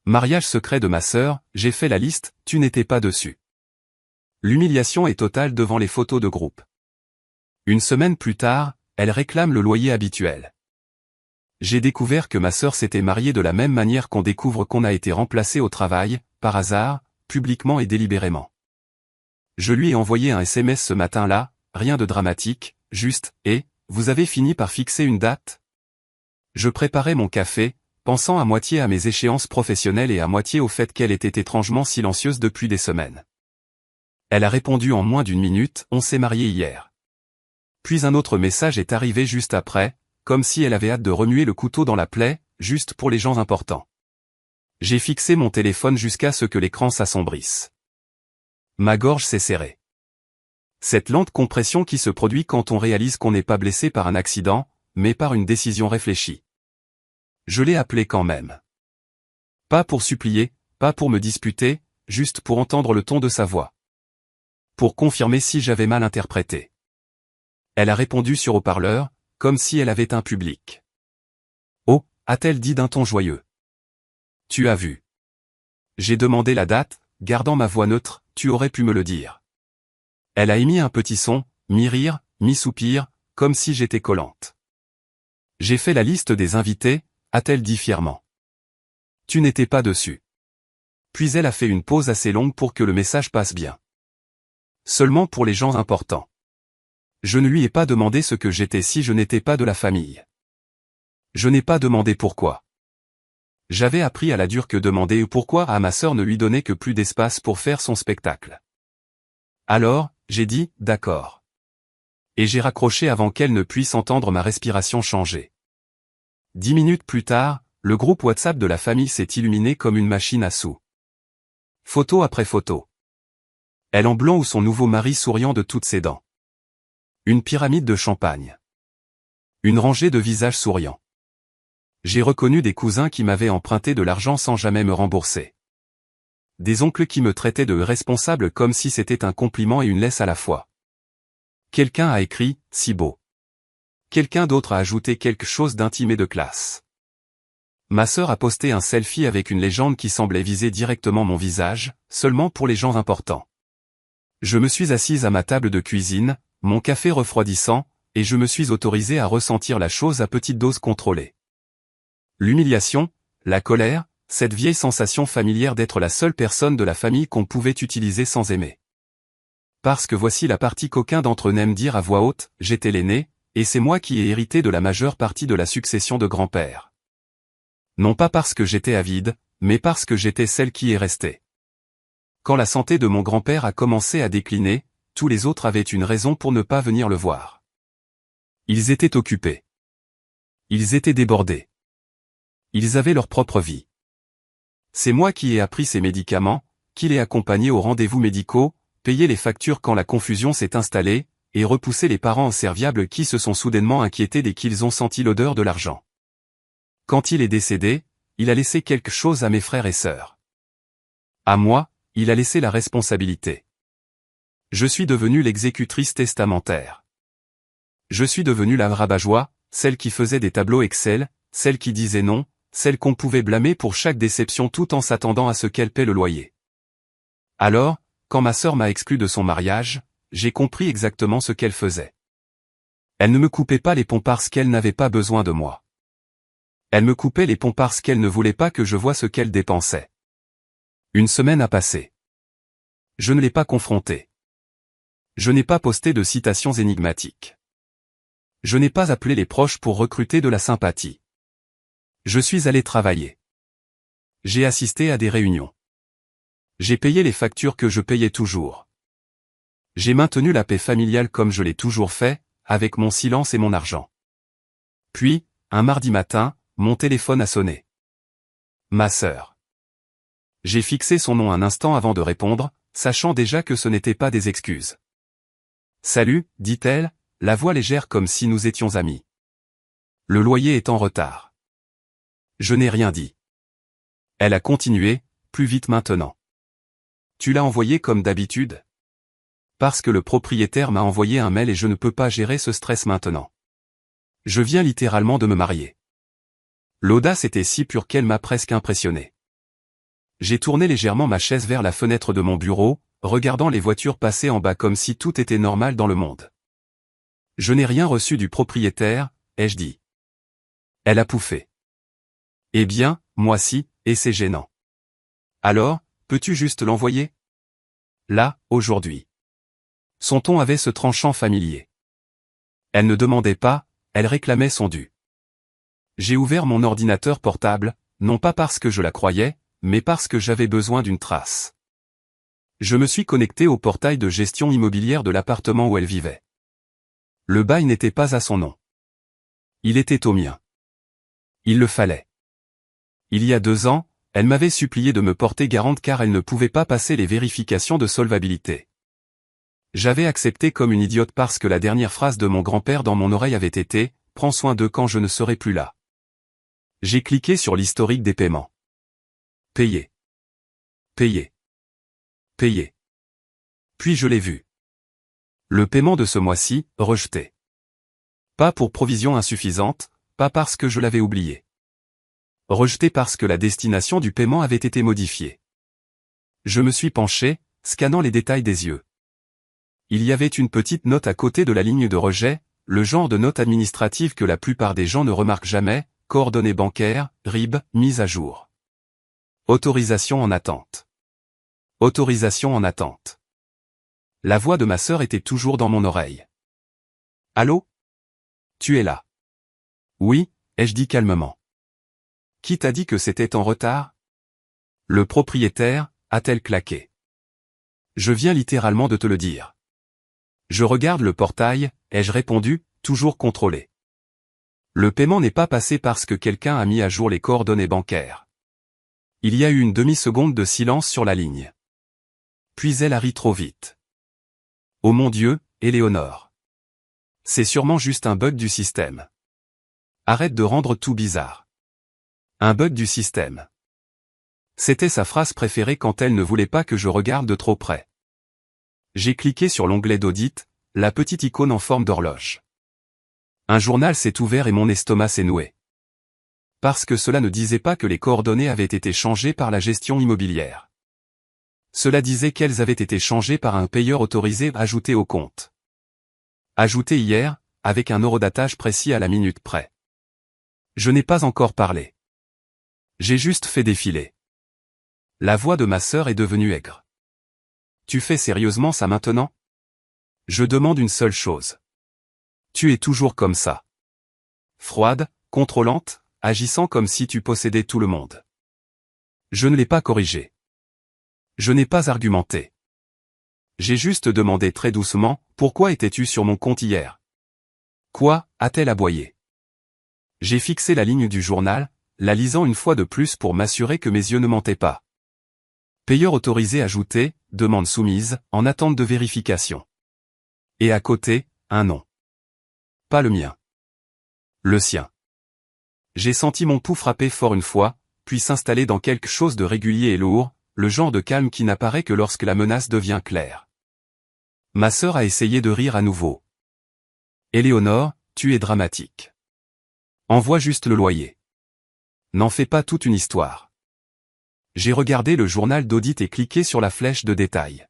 Mariage secret de ma sœur, j'ai fait la liste, tu n'étais pas dessus. L'humiliation est totale devant les photos de groupe. Une semaine plus tard, elle réclame le loyer habituel. J'ai découvert que ma sœur s'était mariée de la même manière qu'on découvre qu'on a été remplacé au travail, par hasard, publiquement et délibérément. Je lui ai envoyé un SMS ce matin-là, rien de dramatique, juste, vous avez fini par fixer une date? Je préparais mon café, pensant à moitié à mes échéances professionnelles et à moitié au fait qu'elle était étrangement silencieuse depuis des semaines. Elle a répondu en moins d'une minute, on s'est marié hier. Puis un autre message est arrivé juste après, comme si elle avait hâte de remuer le couteau dans la plaie, juste pour les gens importants. J'ai fixé mon téléphone jusqu'à ce que l'écran s'assombrisse. Ma gorge s'est serrée. Cette lente compression qui se produit quand on réalise qu'on n'est pas blessé par un accident, mais par une décision réfléchie. Je l'ai appelé quand même. Pas pour supplier, pas pour me disputer, juste pour entendre le ton de sa voix. Pour confirmer si j'avais mal interprété. Elle a répondu sur haut-parleur, comme si elle avait un public. Oh, a-t-elle dit d'un ton joyeux. Tu as vu. J'ai demandé la date, gardant ma voix neutre, tu aurais pu me le dire. Elle a émis un petit son, mi-rire, mi-soupir, comme si j'étais collante. J'ai fait la liste des invités, a-t-elle dit fièrement. Tu n'étais pas dessus. Puis elle a fait une pause assez longue pour que le message passe bien. Seulement pour les gens importants. Je ne lui ai pas demandé ce que j'étais si je n'étais pas de la famille. Je n'ai pas demandé pourquoi. J'avais appris à la dure que demander pourquoi à ma sœur ne lui donnait que plus d'espace pour faire son spectacle. Alors, j'ai dit, d'accord. Et j'ai raccroché avant qu'elle ne puisse entendre ma respiration changer. 10 minutes plus tard, le groupe WhatsApp de la famille s'est illuminé comme une machine à sous. Photo après photo. Elle en blanc ou son nouveau mari souriant de toutes ses dents. Une pyramide de champagne. Une rangée de visages souriants. J'ai reconnu des cousins qui m'avaient emprunté de l'argent sans jamais me rembourser. Des oncles qui me traitaient de responsable comme si c'était un compliment et une laisse à la fois. Quelqu'un a écrit « si beau ». Quelqu'un d'autre a ajouté quelque chose d'intime et de classe. Ma sœur a posté un selfie avec une légende qui semblait viser directement mon visage, seulement pour les gens importants. Je me suis assise à ma table de cuisine, mon café refroidissant, et je me suis autorisé à ressentir la chose à petite dose contrôlée. L'humiliation, la colère, cette vieille sensation familière d'être la seule personne de la famille qu'on pouvait utiliser sans aimer. Parce que voici la partie qu'aucun d'entre eux n'aime dire à voix haute, j'étais l'aîné, et c'est moi qui ai hérité de la majeure partie de la succession de grand-père. Non pas parce que j'étais avide, mais parce que j'étais celle qui est restée. Quand la santé de mon grand-père a commencé à décliner, tous les autres avaient une raison pour ne pas venir le voir. Ils étaient occupés. Ils étaient débordés. Ils avaient leur propre vie. C'est moi qui ai appris ces médicaments, qui l'ai accompagné aux rendez-vous médicaux, payé les factures quand la confusion s'est installée, et repoussé les parents inserviables qui se sont soudainement inquiétés dès qu'ils ont senti l'odeur de l'argent. Quand il est décédé, il a laissé quelque chose à mes frères et sœurs. À moi, il a laissé la responsabilité. Je suis devenue l'exécutrice testamentaire. Je suis devenue la rabat-joie, celle qui faisait des tableaux Excel, celle qui disait non, celle qu'on pouvait blâmer pour chaque déception tout en s'attendant à ce qu'elle paie le loyer. Alors, quand ma sœur m'a exclu de son mariage, j'ai compris exactement ce qu'elle faisait. Elle ne me coupait pas les ponts parce qu'elle n'avait pas besoin de moi. Elle me coupait les ponts parce qu'elle ne voulait pas que je voie ce qu'elle dépensait. Une semaine a passé. Je ne l'ai pas confrontée. Je n'ai pas posté de citations énigmatiques. Je n'ai pas appelé les proches pour recruter de la sympathie. Je suis allé travailler. J'ai assisté à des réunions. J'ai payé les factures que je payais toujours. J'ai maintenu la paix familiale comme je l'ai toujours fait, avec mon silence et mon argent. Puis, un mardi matin, mon téléphone a sonné. Ma sœur. J'ai fixé son nom un instant avant de répondre, sachant déjà que ce n'était pas des excuses. Salut, dit-elle, la voix légère comme si nous étions amis. Le loyer est en retard. Je n'ai rien dit. Elle a continué, plus vite maintenant. Tu l'as envoyé comme d'habitude? Parce que le propriétaire m'a envoyé un mail et je ne peux pas gérer ce stress maintenant. Je viens littéralement de me marier. L'audace était si pure qu'elle m'a presque impressionné. J'ai tourné légèrement ma chaise vers la fenêtre de mon bureau, regardant les voitures passer en bas comme si tout était normal dans le monde. Je n'ai rien reçu du propriétaire, ai-je dit. Elle a pouffé. Eh bien, moi si, et c'est gênant. Alors, peux-tu juste l'envoyer? Là, aujourd'hui. Son ton avait ce tranchant familier. Elle ne demandait pas, elle réclamait son dû. J'ai ouvert mon ordinateur portable, non pas parce que je la croyais, mais parce que j'avais besoin d'une trace. Je me suis connecté au portail de gestion immobilière de l'appartement où elle vivait. Le bail n'était pas à son nom. Il était au mien. Il le fallait. Il y a 2 ans, elle m'avait supplié de me porter garante car elle ne pouvait pas passer les vérifications de solvabilité. J'avais accepté comme une idiote parce que la dernière phrase de mon grand-père dans mon oreille avait été « Prends soin d'eux quand je ne serai plus là ». J'ai cliqué sur l'historique des paiements. Payer. Payer. Payer. Puis je l'ai vu. Le paiement de ce mois-ci, rejeté. Pas pour provision insuffisante, pas parce que je l'avais oublié. Rejeté parce que la destination du paiement avait été modifiée. Je me suis penché, scannant les détails des yeux. Il y avait une petite note à côté de la ligne de rejet, le genre de note administrative que la plupart des gens ne remarquent jamais, coordonnées bancaires, RIB, mise à jour. Autorisation en attente. Autorisation en attente. La voix de ma sœur était toujours dans mon oreille. Allô? Tu es là? Oui, ai-je dit calmement. Qui t'a dit que c'était en retard? Le propriétaire, a-t-elle claqué. Je viens littéralement de te le dire. Je regarde le portail, ai-je répondu, toujours contrôlé. Le paiement n'est pas passé parce que quelqu'un a mis à jour les coordonnées bancaires. Il y a eu une demi-seconde de silence sur la ligne. Puis elle a ri trop vite. Oh mon Dieu, Éléonore. C'est sûrement juste un bug du système. Arrête de rendre tout bizarre. Un bug du système. C'était sa phrase préférée quand elle ne voulait pas que je regarde de trop près. J'ai cliqué sur l'onglet d'audit, la petite icône en forme d'horloge. Un journal s'est ouvert et mon estomac s'est noué. Parce que cela ne disait pas que les coordonnées avaient été changées par la gestion immobilière. Cela disait qu'elles avaient été changées par un payeur autorisé ajouté au compte. Ajouté hier, avec un eurodatage précis à la minute près. Je n'ai pas encore parlé. J'ai juste fait défiler. La voix de ma sœur est devenue aigre. Tu fais sérieusement ça maintenant? Je demande une seule chose. Tu es toujours comme ça. Froide, contrôlante, agissant comme si tu possédais tout le monde. Je ne l'ai pas corrigé. Je n'ai pas argumenté. J'ai juste demandé très doucement, pourquoi étais-tu sur mon compte hier? Quoi, a-t-elle aboyé? J'ai fixé la ligne du journal, la lisant une fois de plus pour m'assurer que mes yeux ne mentaient pas. Payeur autorisé ajouté, demande soumise, en attente de vérification. Et à côté, un nom. Pas le mien. Le sien. J'ai senti mon pouls frapper fort une fois, puis s'installer dans quelque chose de régulier et lourd, le genre de calme qui n'apparaît que lorsque la menace devient claire. Ma sœur a essayé de rire à nouveau. Éléonore, tu es dramatique. Envoie juste le loyer. N'en fais pas toute une histoire. J'ai regardé le journal d'audit et cliqué sur la flèche de détail.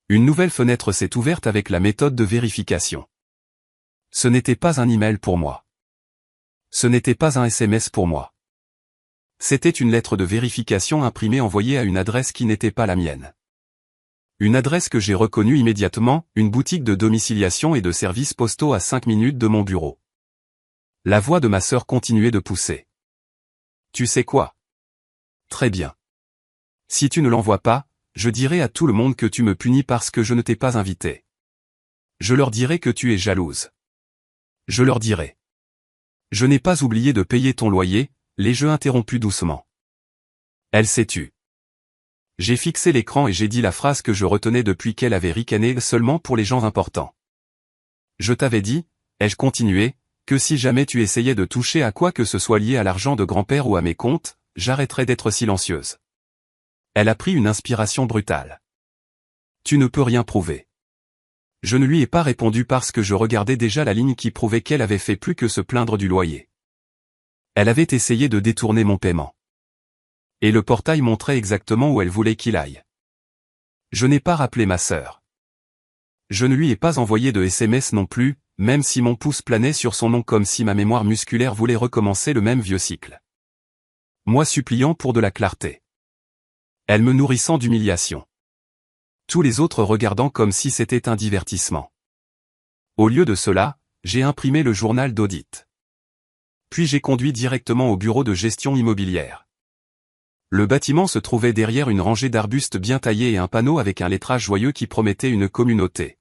Une nouvelle fenêtre s'est ouverte avec la méthode de vérification. Ce n'était pas un email pour moi. Ce n'était pas un SMS pour moi. C'était une lettre de vérification imprimée envoyée à une adresse qui n'était pas la mienne. Une adresse que j'ai reconnue immédiatement, une boutique de domiciliation et de services postaux à 5 minutes de mon bureau. La voix de ma sœur continuait de pousser. Tu sais quoi? Très bien. Si tu ne l'envoies pas, je dirai à tout le monde que tu me punis parce que je ne t'ai pas invité. Je leur dirai que tu es jalouse. Je leur dirai. Je n'ai pas oublié de payer ton loyer, les jeux interrompus doucement. Elle s'est tue. J'ai fixé l'écran et j'ai dit la phrase que je retenais depuis qu'elle avait ricané seulement pour les gens importants. Je t'avais dit, ai-je continué, que si jamais tu essayais de toucher à quoi que ce soit lié à l'argent de grand-père ou à mes comptes, j'arrêterais d'être silencieuse. Elle a pris une inspiration brutale. Tu ne peux rien prouver. Je ne lui ai pas répondu parce que je regardais déjà la ligne qui prouvait qu'elle avait fait plus que se plaindre du loyer. Elle avait essayé de détourner mon paiement. Et le portail montrait exactement où elle voulait qu'il aille. Je n'ai pas rappelé ma sœur. Je ne lui ai pas envoyé de SMS non plus, même si mon pouce planait sur son nom comme si ma mémoire musculaire voulait recommencer le même vieux cycle. Moi suppliant pour de la clarté. Elle me nourrissant d'humiliation. Tous les autres regardant comme si c'était un divertissement. Au lieu de cela, j'ai imprimé le journal d'audit. Puis j'ai conduit directement au bureau de gestion immobilière. Le bâtiment se trouvait derrière une rangée d'arbustes bien taillés et un panneau avec un lettrage joyeux qui promettait une communauté.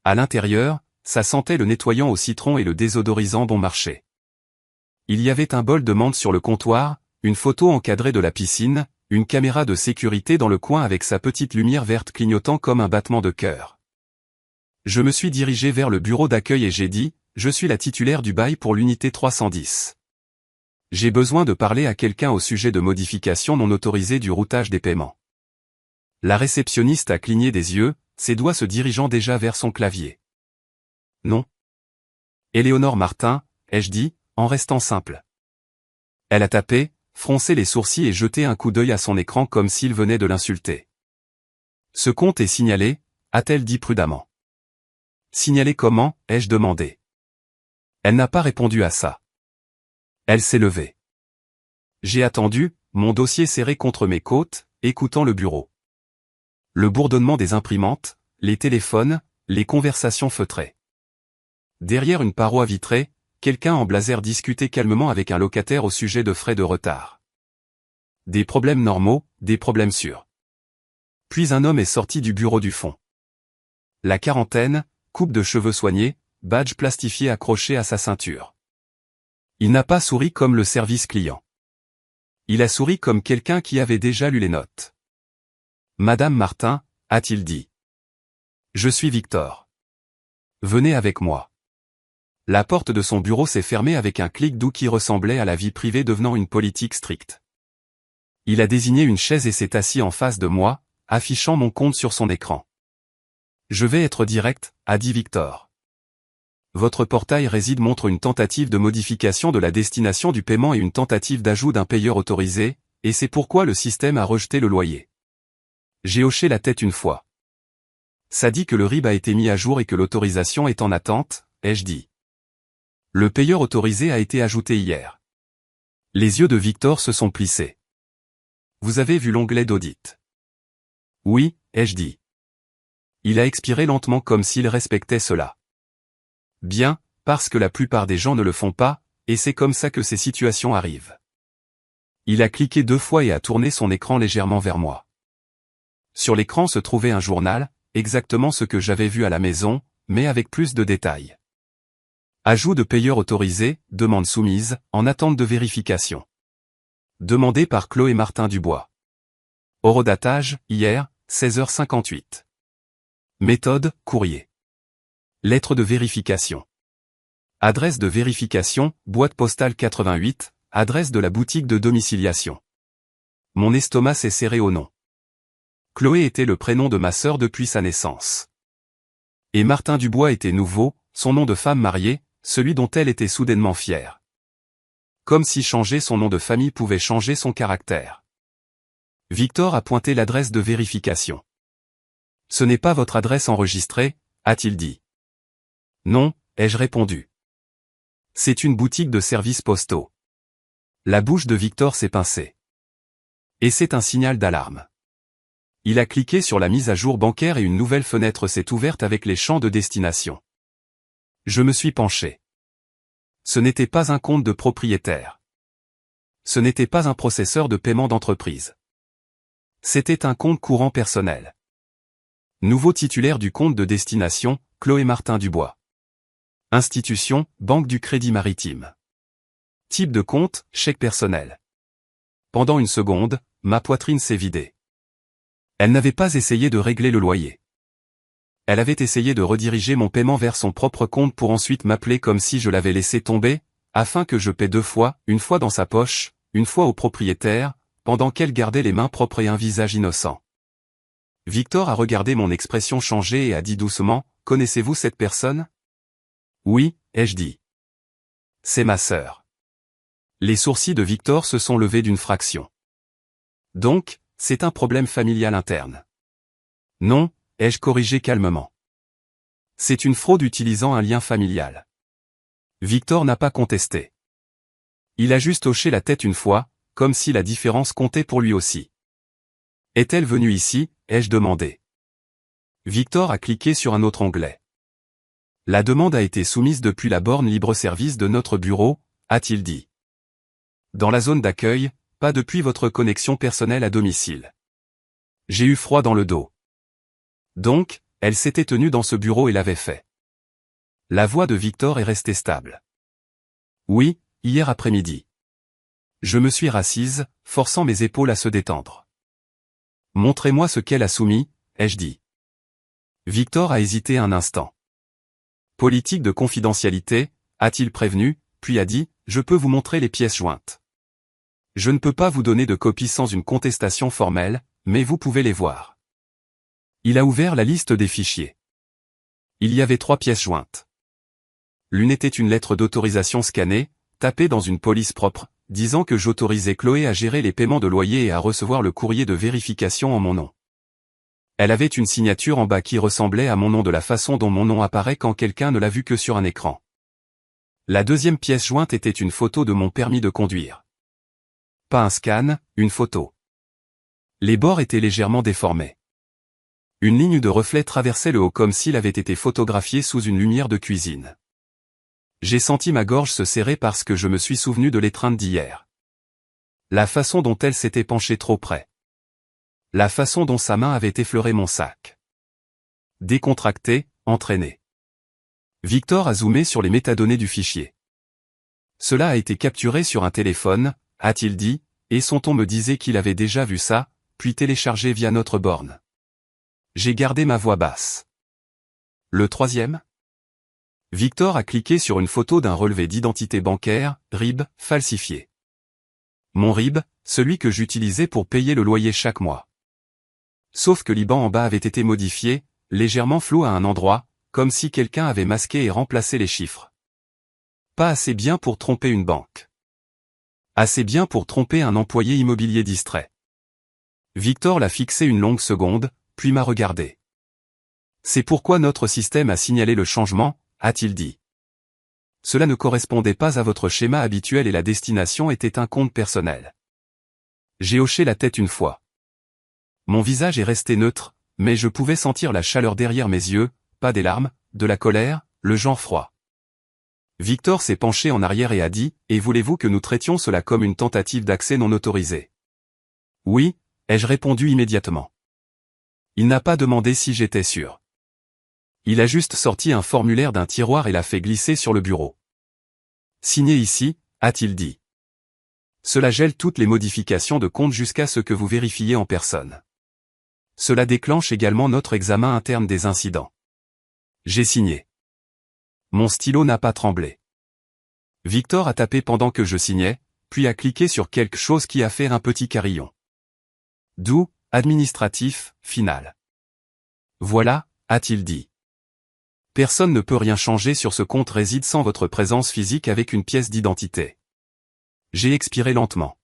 À l'intérieur, ça sentait le nettoyant au citron et le désodorisant bon marché. Il y avait un bol de menthe sur le comptoir, une photo encadrée de la piscine, une caméra de sécurité dans le coin avec sa petite lumière verte clignotant comme un battement de cœur. Je me suis dirigé vers le bureau d'accueil et j'ai dit, je suis la titulaire du bail pour l'unité 310. J'ai besoin de parler à quelqu'un au sujet de modifications non autorisées du routage des paiements. La réceptionniste a cligné des yeux, ses doigts se dirigeant déjà vers son clavier. Non. Éléonore Martin, ai-je dit, en restant simple. Elle a tapé, froncé les sourcils et jeté un coup d'œil à son écran comme s'il venait de l'insulter. Ce compte est signalé, a-t-elle dit prudemment. Signalé comment, ai-je demandé. Elle n'a pas répondu à ça. Elle s'est levée. J'ai attendu, mon dossier serré contre mes côtes, écoutant le bureau. Le bourdonnement des imprimantes, les téléphones, les conversations feutrées. Derrière une paroi vitrée, quelqu'un en blazer discutait calmement avec un locataire au sujet de frais de retard. Des problèmes normaux, des problèmes sûrs. Puis un homme est sorti du bureau du fond. La quarantaine, coupe de cheveux soignée, badge plastifié accroché à sa ceinture. Il n'a pas souri comme le service client. Il a souri comme quelqu'un qui avait déjà lu les notes. Madame Martin, a-t-il dit. Je suis Victor. Venez avec moi. La porte de son bureau s'est fermée avec un clic doux qui ressemblait à la vie privée devenant une politique stricte. Il a désigné une chaise et s'est assis en face de moi, affichant mon compte sur son écran. Je vais être direct, a dit Victor. Votre portail réside montre une tentative de modification de la destination du paiement et une tentative d'ajout d'un payeur autorisé, et c'est pourquoi le système a rejeté le loyer. J'ai hoché la tête une fois. Ça dit que le RIB a été mis à jour et que l'autorisation est en attente, ai-je dit. Le payeur autorisé a été ajouté hier. Les yeux de Victor se sont plissés. Vous avez vu l'onglet d'audit? Oui, ai-je dit. Il a expiré lentement comme s'il respectait cela. Bien, parce que la plupart des gens ne le font pas, et c'est comme ça que ces situations arrivent. Il a cliqué 2 fois et a tourné son écran légèrement vers moi. Sur l'écran se trouvait un journal, exactement ce que j'avais vu à la maison, mais avec plus de détails. Ajout de payeur autorisé, demande soumise, en attente de vérification. Demandé par Chloé Martin Dubois. Horodatage, hier, 16h58. Méthode, courrier. Lettre de vérification. Adresse de vérification, boîte postale 88, adresse de la boutique de domiciliation. Mon estomac s'est serré au nom. Chloé était le prénom de ma sœur depuis sa naissance. Et Martin Dubois était nouveau, son nom de femme mariée, celui dont elle était soudainement fière. Comme si changer son nom de famille pouvait changer son caractère. Victor a pointé l'adresse de vérification. Ce n'est pas votre adresse enregistrée, a-t-il dit. Non, ai-je répondu. C'est une boutique de services postaux. La bouche de Victor s'est pincée. Et c'est un signal d'alarme. Il a cliqué sur la mise à jour bancaire et une nouvelle fenêtre s'est ouverte avec les champs de destination. Je me suis penché. Ce n'était pas un compte de propriétaire. Ce n'était pas un processeur de paiement d'entreprise. C'était un compte courant personnel. Nouveau titulaire du compte de destination, Chloé Martin Dubois. Institution, Banque du Crédit Maritime. Type de compte, chèque personnel. Pendant une seconde, ma poitrine s'est vidée. Elle n'avait pas essayé de régler le loyer. Elle avait essayé de rediriger mon paiement vers son propre compte pour ensuite m'appeler comme si je l'avais laissé tomber, afin que je paie 2 fois, une fois dans sa poche, une fois au propriétaire, pendant qu'elle gardait les mains propres et un visage innocent. Victor a regardé mon expression changer et a dit doucement, « Connaissez-vous cette personne ?» Oui, ai-je dit. C'est ma sœur. Les sourcils de Victor se sont levés d'une fraction. Donc, c'est un problème familial interne. Non, ai-je corrigé calmement. C'est une fraude utilisant un lien familial. Victor n'a pas contesté. Il a juste hoché la tête une fois, comme si la différence comptait pour lui aussi. Est-elle venue ici, ai-je demandé. Victor a cliqué sur un autre onglet. La demande a été soumise depuis la borne libre-service de notre bureau, a-t-il dit. Dans la zone d'accueil, pas depuis votre connexion personnelle à domicile. J'ai eu froid dans le dos. Donc, elle s'était tenue dans ce bureau et l'avait fait. La voix de Victor est restée stable. Oui, hier après-midi. Je me suis rassise, forçant mes épaules à se détendre. Montrez-moi ce qu'elle a soumis, ai-je dit. Victor a hésité un instant. Politique de confidentialité, a-t-il prévenu, puis a dit, je peux vous montrer les pièces jointes. Je ne peux pas vous donner de copie sans une contestation formelle, mais vous pouvez les voir. Il a ouvert la liste des fichiers. Il y avait 3 pièces jointes. L'une était une lettre d'autorisation scannée, tapée dans une police propre, disant que j'autorisais Chloé à gérer les paiements de loyer et à recevoir le courrier de vérification en mon nom. Elle avait une signature en bas qui ressemblait à mon nom de la façon dont mon nom apparaît quand quelqu'un ne l'a vu que sur un écran. La deuxième pièce jointe était une photo de mon permis de conduire. Pas un scan, une photo. Les bords étaient légèrement déformés. Une ligne de reflet traversait le haut comme s'il avait été photographié sous une lumière de cuisine. J'ai senti ma gorge se serrer parce que je me suis souvenu de l'étreinte d'hier. La façon dont elle s'était penchée trop près. La façon dont sa main avait effleuré mon sac. Décontracté, entraîné. Victor a zoomé sur les métadonnées du fichier. Cela a été capturé sur un téléphone, a-t-il dit, et son ton me disait qu'il avait déjà vu ça, puis téléchargé via notre borne. J'ai gardé ma voix basse. Le troisième ? Victor a cliqué sur une photo d'un relevé d'identité bancaire, RIB, falsifié. Mon RIB, celui que j'utilisais pour payer le loyer chaque mois. Sauf que l'IBAN en bas avait été modifié, légèrement flou à un endroit, comme si quelqu'un avait masqué et remplacé les chiffres. Pas assez bien pour tromper une banque. Assez bien pour tromper un employé immobilier distrait. Victor l'a fixé une longue seconde, puis m'a regardé. C'est pourquoi notre système a signalé le changement, a-t-il dit. Cela ne correspondait pas à votre schéma habituel et la destination était un compte personnel. J'ai hoché la tête une fois. Mon visage est resté neutre, mais je pouvais sentir la chaleur derrière mes yeux, pas des larmes, de la colère, le genre froid. Victor s'est penché en arrière et a dit, « Et voulez-vous que nous traitions cela comme une tentative d'accès non autorisé ?» Oui, ai-je répondu immédiatement. Il n'a pas demandé si j'étais sûr. Il a juste sorti un formulaire d'un tiroir et l'a fait glisser sur le bureau. Signez ici, a-t-il dit. Cela gèle toutes les modifications de compte jusqu'à ce que vous vérifiez en personne. Cela déclenche également notre examen interne des incidents. J'ai signé. Mon stylo n'a pas tremblé. Victor a tapé pendant que je signais, puis a cliqué sur quelque chose qui a fait un petit carillon. Doux, administratif, final. Voilà, a-t-il dit. Personne ne peut rien changer sur ce compte réside sans votre présence physique avec une pièce d'identité. J'ai expiré lentement.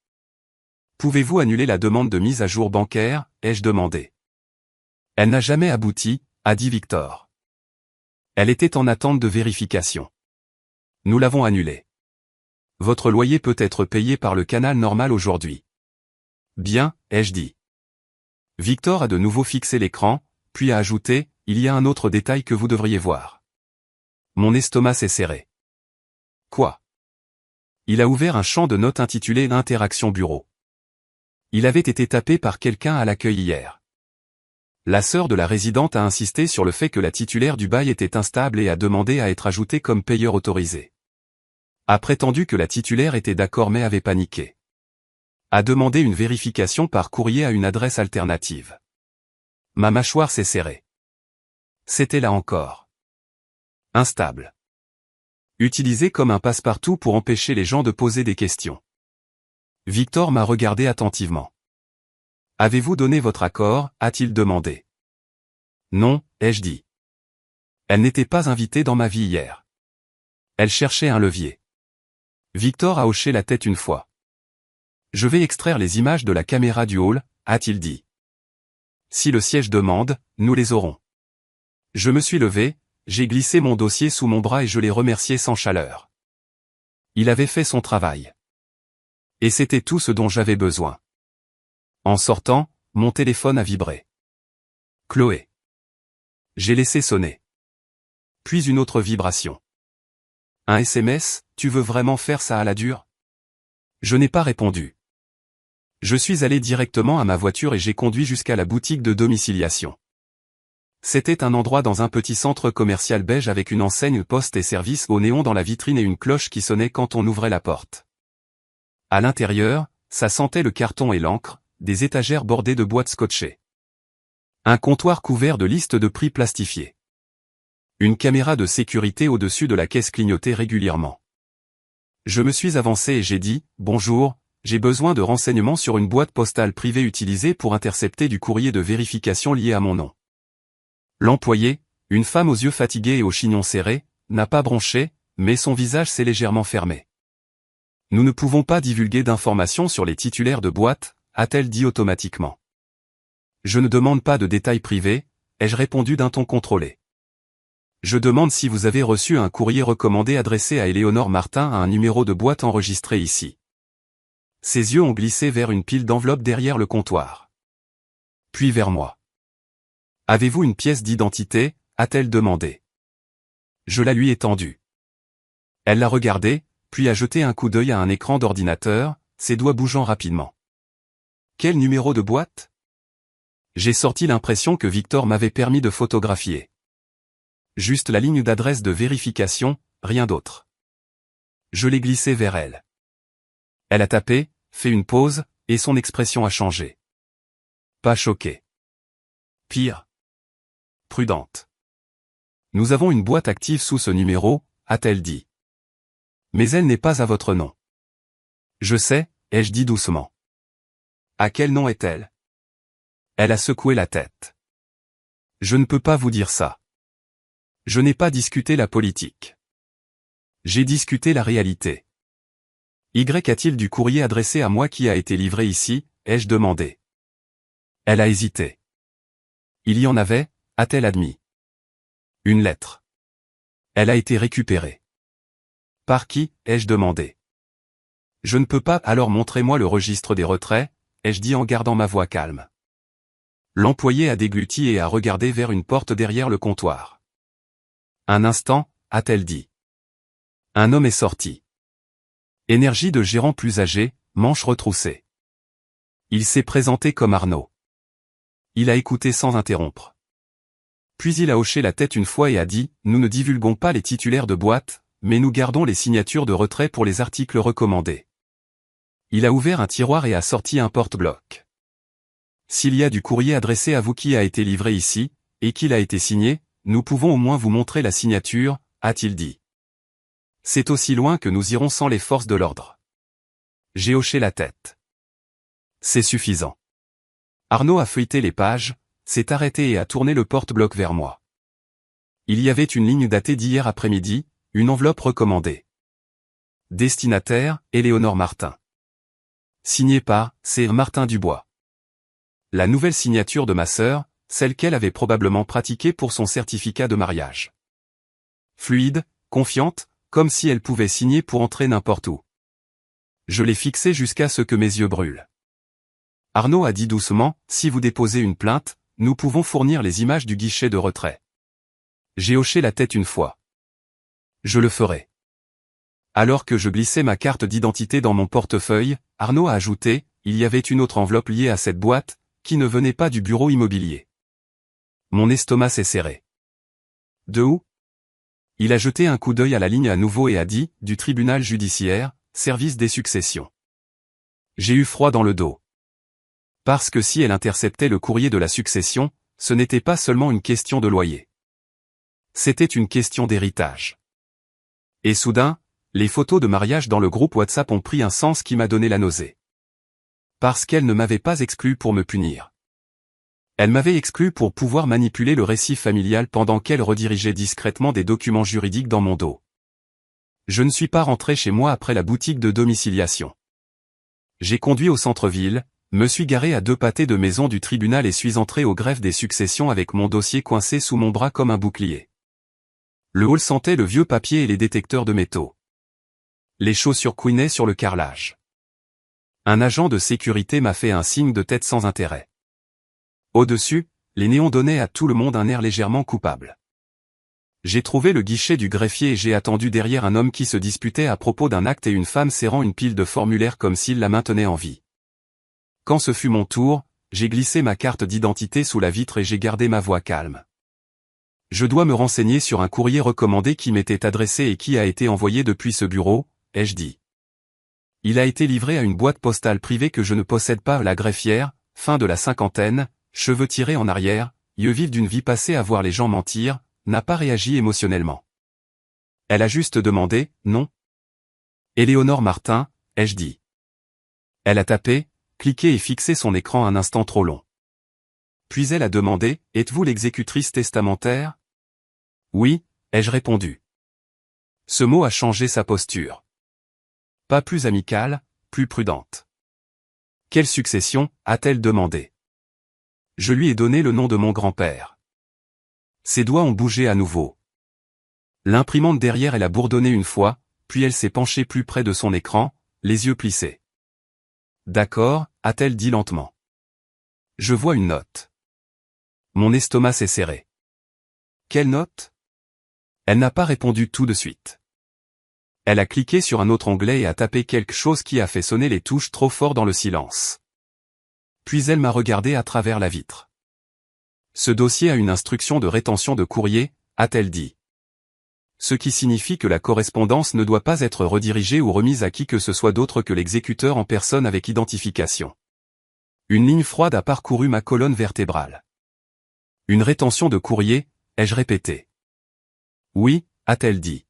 Pouvez-vous annuler la demande de mise à jour bancaire, ai-je demandé. Elle n'a jamais abouti, a dit Victor. Elle était en attente de vérification. Nous l'avons annulée. Votre loyer peut être payé par le canal normal aujourd'hui. Bien, ai-je dit. Victor a de nouveau fixé l'écran, puis a ajouté, il y a un autre détail que vous devriez voir. Mon estomac s'est serré. Quoi? Il a ouvert un champ de notes intitulé Interaction bureau. Il avait été tapé par quelqu'un à l'accueil hier. La sœur de la résidente a insisté sur le fait que la titulaire du bail était instable et a demandé à être ajoutée comme payeur autorisé. A prétendu que la titulaire était d'accord mais avait paniqué. A demandé une vérification par courrier à une adresse alternative. Ma mâchoire s'est serrée. C'était là encore. Instable. Utilisé comme un passe-partout pour empêcher les gens de poser des questions. Victor m'a regardé attentivement. Avez-vous donné votre accord, a-t-il demandé. Non, ai-je dit. Elle n'était pas invitée dans ma vie hier. Elle cherchait un levier. Victor a hoché la tête une fois. Je vais extraire les images de la caméra du hall, a-t-il dit. Si le siège demande, nous les aurons. Je me suis levé, j'ai glissé mon dossier sous mon bras et je l'ai remercié sans chaleur. Il avait fait son travail. Et c'était tout ce dont j'avais besoin. En sortant, mon téléphone a vibré. Chloé. J'ai laissé sonner. Puis une autre vibration. Un SMS, tu veux vraiment faire ça à la dure? Je n'ai pas répondu. Je suis allé directement à ma voiture et j'ai conduit jusqu'à la boutique de domiciliation. C'était un endroit dans un petit centre commercial beige avec une enseigne poste et service au néon dans la vitrine et une cloche qui sonnait quand on ouvrait la porte. À l'intérieur, ça sentait le carton et l'encre, des étagères bordées de boîtes scotchées. Un comptoir couvert de listes de prix plastifiées. Une caméra de sécurité au-dessus de la caisse clignotait régulièrement. Je me suis avancé et j'ai dit « Bonjour, j'ai besoin de renseignements sur une boîte postale privée utilisée pour intercepter du courrier de vérification lié à mon nom. » L'employé, une femme aux yeux fatigués et aux chignons serrés, n'a pas bronché, mais son visage s'est légèrement fermé. « Nous ne pouvons pas divulguer d'informations sur les titulaires de boîtes, a-t-elle dit automatiquement. « Je ne demande pas de détails privés, ai-je répondu d'un ton contrôlé. Je demande si vous avez reçu un courrier recommandé adressé à Éléonore Martin à un numéro de boîte enregistré ici. » Ses yeux ont glissé vers une pile d'enveloppes derrière le comptoir. Puis vers moi. « Avez-vous une pièce d'identité ?» a-t-elle demandé. Je la lui ai tendue. Elle l'a regardé, puis a jeté un coup d'œil à un écran d'ordinateur, ses doigts bougeant rapidement. « Quel numéro de boîte ?» J'ai sorti l'impression que Victor m'avait permis de photographier. Juste la ligne d'adresse de vérification, rien d'autre. Je l'ai glissé vers elle. Elle a tapé, fait une pause, et son expression a changé. Pas choquée. Pire. Prudente. Nous avons une boîte active sous ce numéro, a-t-elle dit. Mais elle n'est pas à votre nom. Je sais, ai-je dit doucement. À quel nom est-elle? Elle a secoué la tête. Je ne peux pas vous dire ça. Je n'ai pas discuté la politique. J'ai discuté la réalité. Y a-t-il du courrier adressé à moi qui a été livré ici, ai-je demandé. Elle a hésité. Il y en avait, a-t-elle admis. Une lettre. Elle a été récupérée. Par qui, ai-je demandé. Je ne peux pas, alors montrez-moi le registre des retraits, ai-je dit en gardant ma voix calme. L'employé a dégluti et a regardé vers une porte derrière le comptoir. Un instant, a-t-elle dit. Un homme est sorti. Énergie de gérant plus âgé, manches retroussées. Il s'est présenté comme Arnaud. Il a écouté sans interrompre. Puis il a hoché la tête une fois et a dit « Nous ne divulguons pas les titulaires de boîtes, mais nous gardons les signatures de retrait pour les articles recommandés. » Il a ouvert un tiroir et a sorti un porte-bloc. « S'il y a du courrier adressé à vous qui a été livré ici, et qu'il a été signé, nous pouvons au moins vous montrer la signature, a-t-il dit. C'est aussi loin que nous irons sans les forces de l'ordre. J'ai hoché la tête. C'est suffisant. Arnaud a feuilleté les pages, s'est arrêté et a tourné le porte-bloc vers moi. Il y avait une ligne datée d'hier après-midi, une enveloppe recommandée. Destinataire, Éléonore Martin. Signé par, c'est Martin Dubois. La nouvelle signature de ma sœur, celle qu'elle avait probablement pratiquée pour son certificat de mariage. Fluide, confiante, comme si elle pouvait signer pour entrer n'importe où. Je l'ai fixée jusqu'à ce que mes yeux brûlent. Arnaud a dit doucement, si vous déposez une plainte, nous pouvons fournir les images du guichet de retrait. J'ai hoché la tête une fois. Je le ferai. Alors que je glissais ma carte d'identité dans mon portefeuille, Arnaud a ajouté, il y avait une autre enveloppe liée à cette boîte, qui ne venait pas du bureau immobilier. Mon estomac s'est serré. De où? Il a jeté un coup d'œil à la ligne à nouveau et a dit, du tribunal judiciaire, service des successions. J'ai eu froid dans le dos. Parce que si elle interceptait le courrier de la succession, ce n'était pas seulement une question de loyer. C'était une question d'héritage. Et soudain, les photos de mariage dans le groupe WhatsApp ont pris un sens qui m'a donné la nausée. Parce qu'elle ne m'avait pas exclu pour me punir. Elle m'avait exclu pour pouvoir manipuler le récit familial pendant qu'elle redirigeait discrètement des documents juridiques dans mon dos. Je ne suis pas rentré chez moi après la boutique de domiciliation. J'ai conduit au centre-ville, me suis garé à 2 pâtés de maison du tribunal et suis entré au greffe des successions avec mon dossier coincé sous mon bras comme un bouclier. Le hall sentait le vieux papier et les détecteurs de métaux. Les chaussures couinaient sur le carrelage. Un agent de sécurité m'a fait un signe de tête sans intérêt. Au-dessus, les néons donnaient à tout le monde un air légèrement coupable. J'ai trouvé le guichet du greffier et j'ai attendu derrière un homme qui se disputait à propos d'un acte et une femme serrant une pile de formulaires comme s'il la maintenait en vie. Quand ce fut mon tour, j'ai glissé ma carte d'identité sous la vitre et j'ai gardé ma voix calme. Je dois me renseigner sur un courrier recommandé qui m'était adressé et qui a été envoyé depuis ce bureau, ai-je dit. Il a été livré à une boîte postale privée que je ne possède pas. La greffière, fin de la cinquantaine, cheveux tirés en arrière, yeux vifs d'une vie passée à voir les gens mentir, n'a pas réagi émotionnellement. Elle a juste demandé, non. Éléonore Martin, ai-je dit. Elle a tapé, cliqué et fixé son écran un instant trop long. Puis elle a demandé, êtes-vous l'exécutrice testamentaire? Oui, ai-je répondu. Ce mot a changé sa posture. Pas plus amicale, plus prudente. Quelle succession, a-t-elle demandé. Je lui ai donné le nom de mon grand-père. Ses doigts ont bougé à nouveau. L'imprimante derrière elle a bourdonné une fois, puis elle s'est penchée plus près de son écran, les yeux plissés. D'accord, a-t-elle dit lentement. Je vois une note. Mon estomac s'est serré. Quelle note? Elle n'a pas répondu tout de suite. Elle a cliqué sur un autre onglet et a tapé quelque chose qui a fait sonner les touches trop fort dans le silence. Puis elle m'a regardé à travers la vitre. Ce dossier a une instruction de rétention de courrier, a-t-elle dit. Ce qui signifie que la correspondance ne doit pas être redirigée ou remise à qui que ce soit d'autre que l'exécuteur en personne avec identification. Une ligne froide a parcouru ma colonne vertébrale. Une rétention de courrier, ai-je répété. Oui, a-t-elle dit.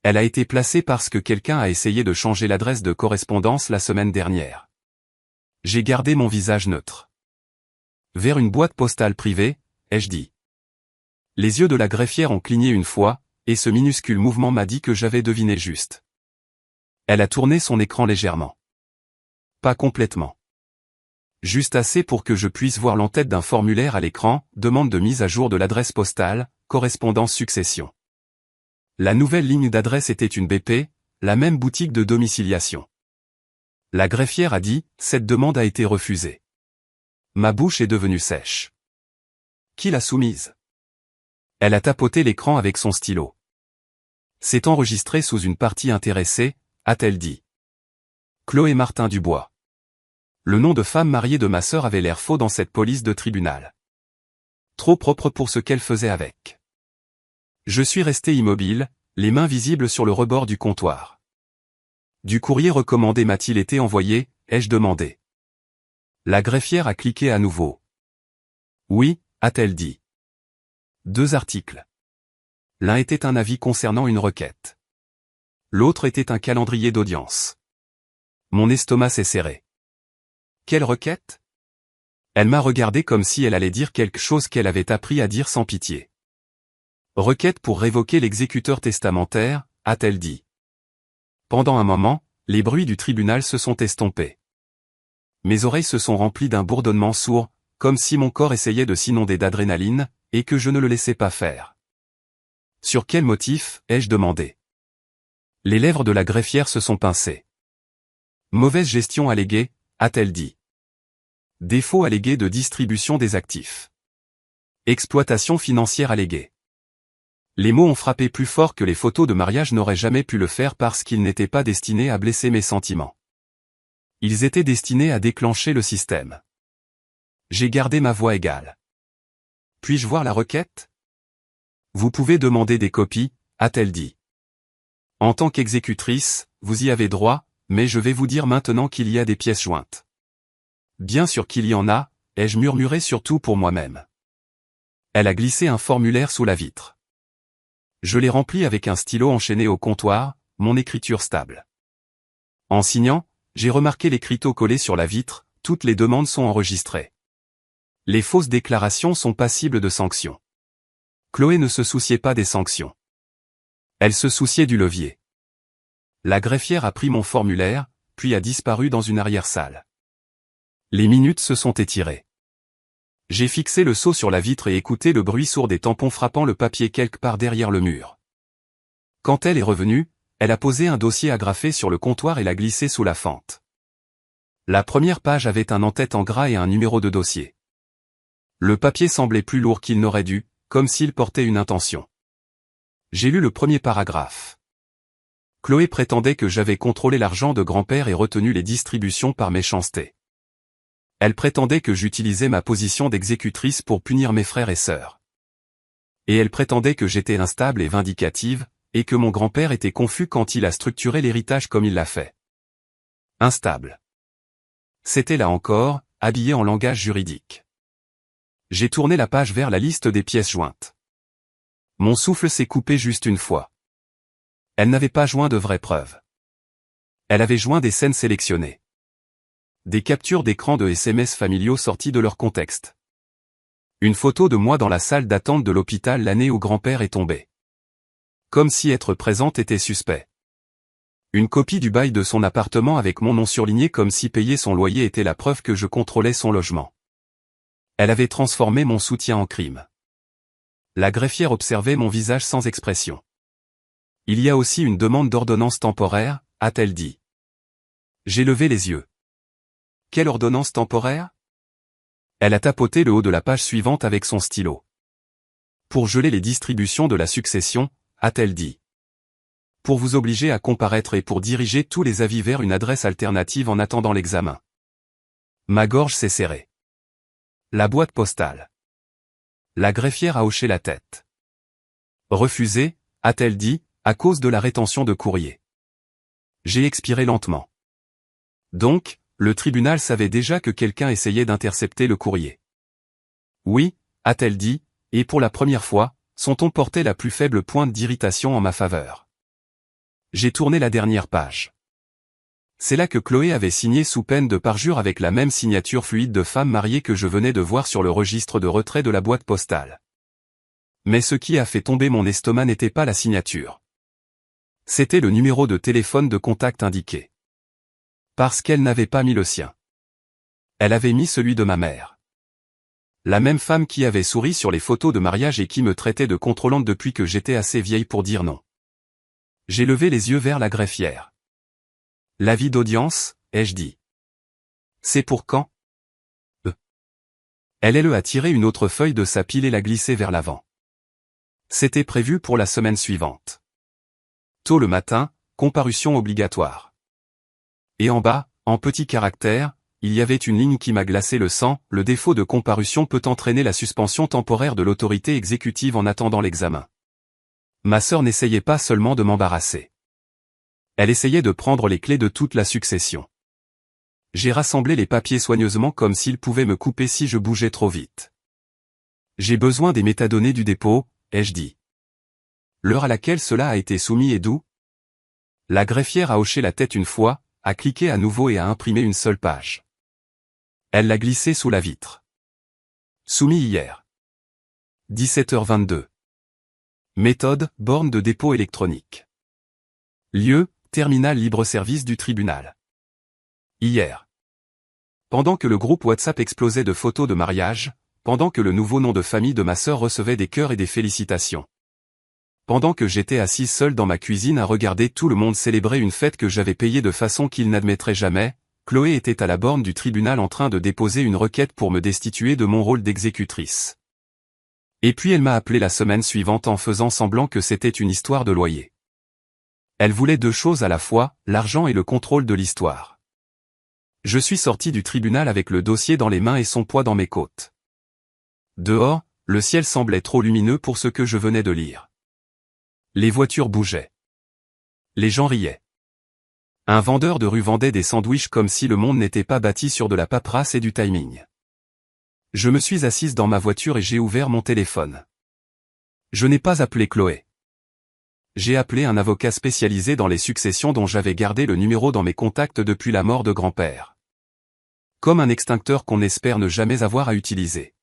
Elle a été placée parce que quelqu'un a essayé de changer l'adresse de correspondance la semaine dernière. J'ai gardé mon visage neutre. Vers une boîte postale privée, ai-je dit. Les yeux de la greffière ont cligné une fois, et ce minuscule mouvement m'a dit que j'avais deviné juste. Elle a tourné son écran légèrement. Pas complètement. Juste assez pour que je puisse voir l'entête d'un formulaire à l'écran, demande de mise à jour de l'adresse postale, correspondance succession. La nouvelle ligne d'adresse était une BP, la même boutique de domiciliation. La greffière a dit, cette demande a été refusée. Ma bouche est devenue sèche. Qui l'a soumise? Elle a tapoté l'écran avec son stylo. C'est enregistré sous une partie intéressée, a-t-elle dit. Chloé Martin Dubois. Le nom de femme mariée de ma sœur avait l'air faux dans cette police de tribunal. Trop propre pour ce qu'elle faisait avec. Je suis resté immobile, les mains visibles sur le rebord du comptoir. Du courrier recommandé m'a-t-il été envoyé, ai-je demandé. La greffière a cliqué à nouveau. Oui, a-t-elle dit. 2 articles. L'un était un avis concernant une requête. L'autre était un calendrier d'audience. Mon estomac s'est serré. Quelle requête? Elle m'a regardé comme si elle allait dire quelque chose qu'elle avait appris à dire sans pitié. Requête pour révoquer l'exécuteur testamentaire, a-t-elle dit. Pendant un moment, les bruits du tribunal se sont estompés. Mes oreilles se sont remplies d'un bourdonnement sourd, comme si mon corps essayait de s'inonder d'adrénaline, et que je ne le laissais pas faire. Sur quel motif, ai-je demandé. Les lèvres de la greffière se sont pincées. Mauvaise gestion alléguée, a-t-elle dit. Défaut allégué de distribution des actifs. Exploitation financière alléguée. Les mots ont frappé plus fort que les photos de mariage n'auraient jamais pu le faire parce qu'ils n'étaient pas destinés à blesser mes sentiments. Ils étaient destinés à déclencher le système. J'ai gardé ma voix égale. Puis-je voir la requête? Vous pouvez demander des copies, a-t-elle dit. En tant qu'exécutrice, vous y avez droit, mais je vais vous dire maintenant qu'il y a des pièces jointes. Bien sûr qu'il y en a, ai-je murmuré surtout pour moi-même. Elle a glissé un formulaire sous la vitre. Je l'ai rempli avec un stylo enchaîné au comptoir, mon écriture stable. En signant, j'ai remarqué l'écriteau collé sur la vitre, toutes les demandes sont enregistrées. Les fausses déclarations sont passibles de sanctions. Chloé ne se souciait pas des sanctions. Elle se souciait du levier. La greffière a pris mon formulaire, puis a disparu dans une arrière-salle. Les minutes se sont étirées. J'ai fixé le seau sur la vitre et écouté le bruit sourd des tampons frappant le papier quelque part derrière le mur. Quand elle est revenue, elle a posé un dossier agrafé sur le comptoir et l'a glissé sous la fente. La première page avait un en-tête en gras et un numéro de dossier. Le papier semblait plus lourd qu'il n'aurait dû, comme s'il portait une intention. J'ai lu le premier paragraphe. Chloé prétendait que j'avais contrôlé l'argent de grand-père et retenu les distributions par méchanceté. Elle prétendait que j'utilisais ma position d'exécutrice pour punir mes frères et sœurs. Et elle prétendait que j'étais instable et vindicative, et que mon grand-père était confus quand il a structuré l'héritage comme il l'a fait. Instable. C'était là encore, habillé en langage juridique. J'ai tourné la page vers la liste des pièces jointes. Mon souffle s'est coupé juste une fois. Elle n'avait pas joint de vraies preuves. Elle avait joint des scènes sélectionnées. Des captures d'écran de SMS familiaux sortis de leur contexte. Une photo de moi dans la salle d'attente de l'hôpital l'année où grand-père est tombé. Comme si être présente était suspect. Une copie du bail de son appartement avec mon nom surligné comme si payer son loyer était la preuve que je contrôlais son logement. Elle avait transformé mon soutien en crime. La greffière observait mon visage sans expression. Il y a aussi une demande d'ordonnance temporaire, a-t-elle dit. J'ai levé les yeux. Quelle ordonnance temporaire? Elle a tapoté le haut de la page suivante avec son stylo. Pour geler les distributions de la succession, a-t-elle dit. Pour vous obliger à comparaître et pour diriger tous les avis vers une adresse alternative en attendant l'examen. Ma gorge s'est serrée. La boîte postale. La greffière a hoché la tête. Refusé, a-t-elle dit, à cause de la rétention de courrier. J'ai expiré lentement. Donc, le tribunal savait déjà que quelqu'un essayait d'intercepter le courrier. Oui, a-t-elle dit, et pour la première fois, son ton portait la plus faible pointe d'irritation en ma faveur. J'ai tourné la dernière page. C'est là que Chloé avait signé sous peine de parjure avec la même signature fluide de femme mariée que je venais de voir sur le registre de retrait de la boîte postale. Mais ce qui a fait tomber mon estomac n'était pas la signature. C'était le numéro de téléphone de contact indiqué. Parce qu'elle n'avait pas mis le sien. Elle avait mis celui de ma mère. La même femme qui avait souri sur les photos de mariage et qui me traitait de contrôlante depuis que j'étais assez vieille pour dire non. J'ai levé les yeux vers la greffière. L'avis d'audience, ai-je dit. C'est pour quand? Elle a tiré une autre feuille de sa pile et l'a glissée vers l'avant. C'était prévu pour la semaine suivante. Tôt le matin, comparution obligatoire. Et en bas, en petits caractères, il y avait une ligne qui m'a glacé le sang, le défaut de comparution peut entraîner la suspension temporaire de l'autorité exécutive en attendant l'examen. Ma sœur n'essayait pas seulement de m'embarrasser. Elle essayait de prendre les clés de toute la succession. J'ai rassemblé les papiers soigneusement comme s'ils pouvaient me couper si je bougeais trop vite. J'ai besoin des métadonnées du dépôt, ai-je dit. L'heure à laquelle cela a été soumis est d'où? La greffière a hoché la tête une fois, a cliqué à nouveau et a imprimé une seule page. Elle l'a glissée sous la vitre. Soumis hier. 17h22. Méthode, borne de dépôt électronique. Lieu, terminal libre-service du tribunal. Hier. Pendant que le groupe WhatsApp explosait de photos de mariage, pendant que le nouveau nom de famille de ma sœur recevait des cœurs et des félicitations. Pendant que j'étais assise seule dans ma cuisine à regarder tout le monde célébrer une fête que j'avais payée de façon qu'il n'admettrait jamais, Chloé était à la borne du tribunal en train de déposer une requête pour me destituer de mon rôle d'exécutrice. Et puis elle m'a appelé la semaine suivante en faisant semblant que c'était une histoire de loyer. Elle voulait deux choses à la fois, l'argent et le contrôle de l'histoire. Je suis sorti du tribunal avec le dossier dans les mains et son poids dans mes côtes. Dehors, le ciel semblait trop lumineux pour ce que je venais de lire. Les voitures bougeaient. Les gens riaient. Un vendeur de rue vendait des sandwichs comme si le monde n'était pas bâti sur de la paperasse et du timing. Je me suis assise dans ma voiture et j'ai ouvert mon téléphone. Je n'ai pas appelé Chloé. J'ai appelé un avocat spécialisé dans les successions dont j'avais gardé le numéro dans mes contacts depuis la mort de grand-père. Comme un extincteur qu'on espère ne jamais avoir à utiliser.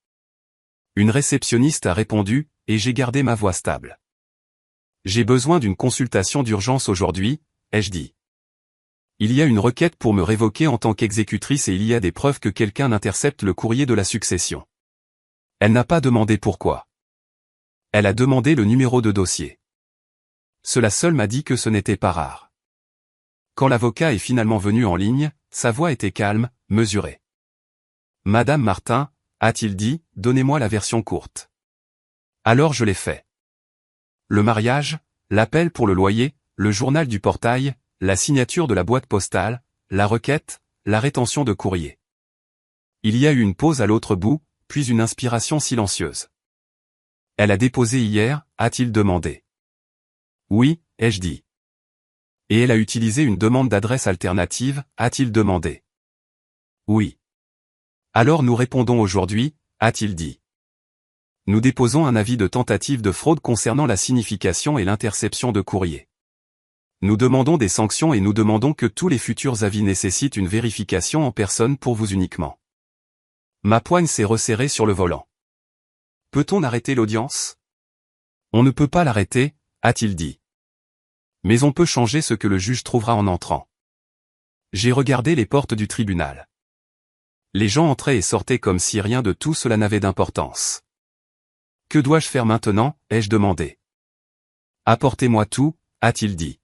Une réceptionniste a répondu, et j'ai gardé ma voix stable. J'ai besoin d'une consultation d'urgence aujourd'hui, ai-je dit. Il y a une requête pour me révoquer en tant qu'exécutrice et il y a des preuves que quelqu'un intercepte le courrier de la succession. Elle n'a pas demandé pourquoi. Elle a demandé le numéro de dossier. Cela seul m'a dit que ce n'était pas rare. Quand l'avocat est finalement venu en ligne, sa voix était calme, mesurée. « Madame Martin, a-t-il dit, donnez-moi la version courte. » Alors je l'ai fait. Le mariage, l'appel pour le loyer, le journal du portail, la signature de la boîte postale, la requête, la rétention de courrier. Il y a eu une pause à l'autre bout, puis une inspiration silencieuse. « Elle a déposé hier, a-t-il demandé. »« Oui, ai-je dit. »« Et elle a utilisé une demande d'adresse alternative, a-t-il demandé. »« Oui. »« Alors nous répondons aujourd'hui, a-t-il dit. » Nous déposons un avis de tentative de fraude concernant la signification et l'interception de courrier. Nous demandons des sanctions et nous demandons que tous les futurs avis nécessitent une vérification en personne pour vous uniquement. Ma poigne s'est resserrée sur le volant. Peut-on arrêter l'audience? On ne peut pas l'arrêter, a-t-il dit. Mais on peut changer ce que le juge trouvera en entrant. J'ai regardé les portes du tribunal. Les gens entraient et sortaient comme si rien de tout cela n'avait d'importance. Que dois-je faire maintenant, ai-je demandé. Apportez-moi tout, a-t-il dit.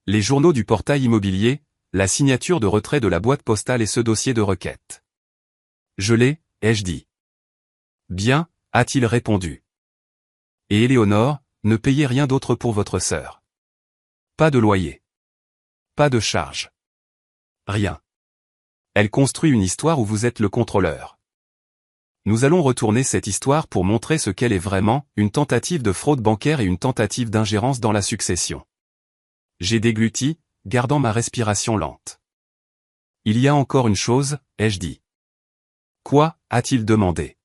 Les journaux du portail immobilier, la signature de retrait de la boîte postale et ce dossier de requête. Je l'ai, ai-je dit. Bien, a-t-il répondu. Et Éléonore, ne payez rien d'autre pour votre sœur. Pas de loyer. Pas de charge. Rien. Elle construit une histoire où vous êtes le contrôleur. Nous allons retourner cette histoire pour montrer ce qu'elle est vraiment, une tentative de fraude bancaire et une tentative d'ingérence dans la succession. J'ai dégluti, gardant ma respiration lente. Il y a encore une chose, ai-je dit. Quoi, a-t-il demandé.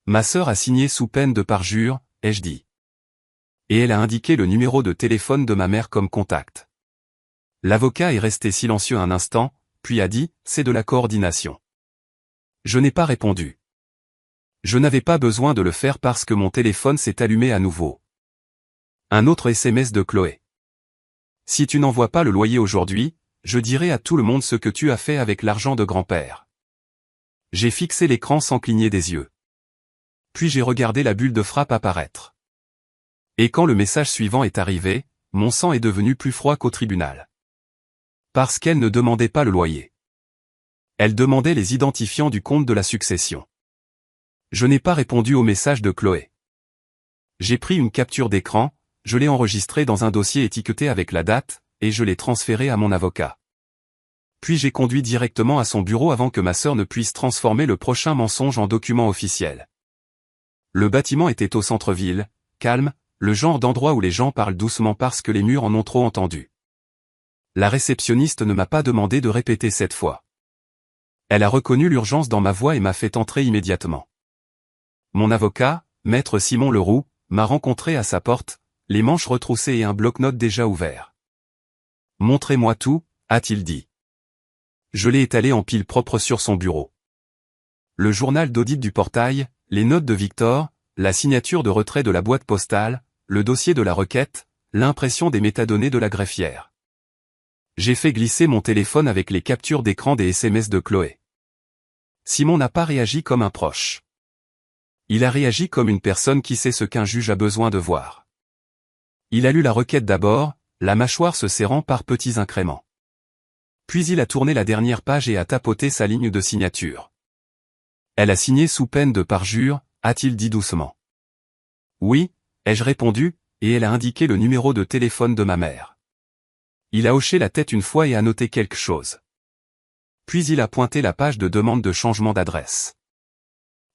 Ma sœur a signé sous peine de parjure, ai-je dit. Et elle a indiqué le numéro de téléphone de ma mère comme contact. L'avocat est resté silencieux un instant, puis a dit, c'est de la coordination. Je n'ai pas répondu. Je n'avais pas besoin de le faire parce que mon téléphone s'est allumé à nouveau. Un autre SMS de Chloé. Si tu n'envoies pas le loyer aujourd'hui, je dirai à tout le monde ce que tu as fait avec l'argent de grand-père. J'ai fixé l'écran sans cligner des yeux. Puis j'ai regardé la bulle de frappe apparaître. Et quand le message suivant est arrivé, mon sang est devenu plus froid qu'au tribunal. Parce qu'elle ne demandait pas le loyer. Elle demandait les identifiants du compte de la succession. Je n'ai pas répondu au message de Chloé. J'ai pris une capture d'écran, je l'ai enregistré dans un dossier étiqueté avec la date, et je l'ai transféré à mon avocat. Puis j'ai conduit directement à son bureau avant que ma sœur ne puisse transformer le prochain mensonge en document officiel. Le bâtiment était au centre-ville, calme, le genre d'endroit où les gens parlent doucement parce que les murs en ont trop entendu. La réceptionniste ne m'a pas demandé de répéter cette fois. Elle a reconnu l'urgence dans ma voix et m'a fait entrer immédiatement. Mon avocat, maître Simon Leroux, m'a rencontré à sa porte, les manches retroussées et un bloc-notes déjà ouvert. « Montrez-moi tout », a-t-il dit. Je l'ai étalé en pile propre sur son bureau. Le journal d'audit du portail, les notes de Victor, la signature de retrait de la boîte postale, le dossier de la requête, l'impression des métadonnées de la greffière. J'ai fait glisser mon téléphone avec les captures d'écran des SMS de Chloé. Simon n'a pas réagi comme un proche. Il a réagi comme une personne qui sait ce qu'un juge a besoin de voir. Il a lu la requête d'abord, la mâchoire se serrant par petits incréments. Puis il a tourné la dernière page et a tapoté sa ligne de signature. Elle a signé sous peine de parjure, a-t-il dit doucement. Oui, ai-je répondu, et elle a indiqué le numéro de téléphone de ma mère. Il a hoché la tête une fois et a noté quelque chose. Puis il a pointé la page de demande de changement d'adresse.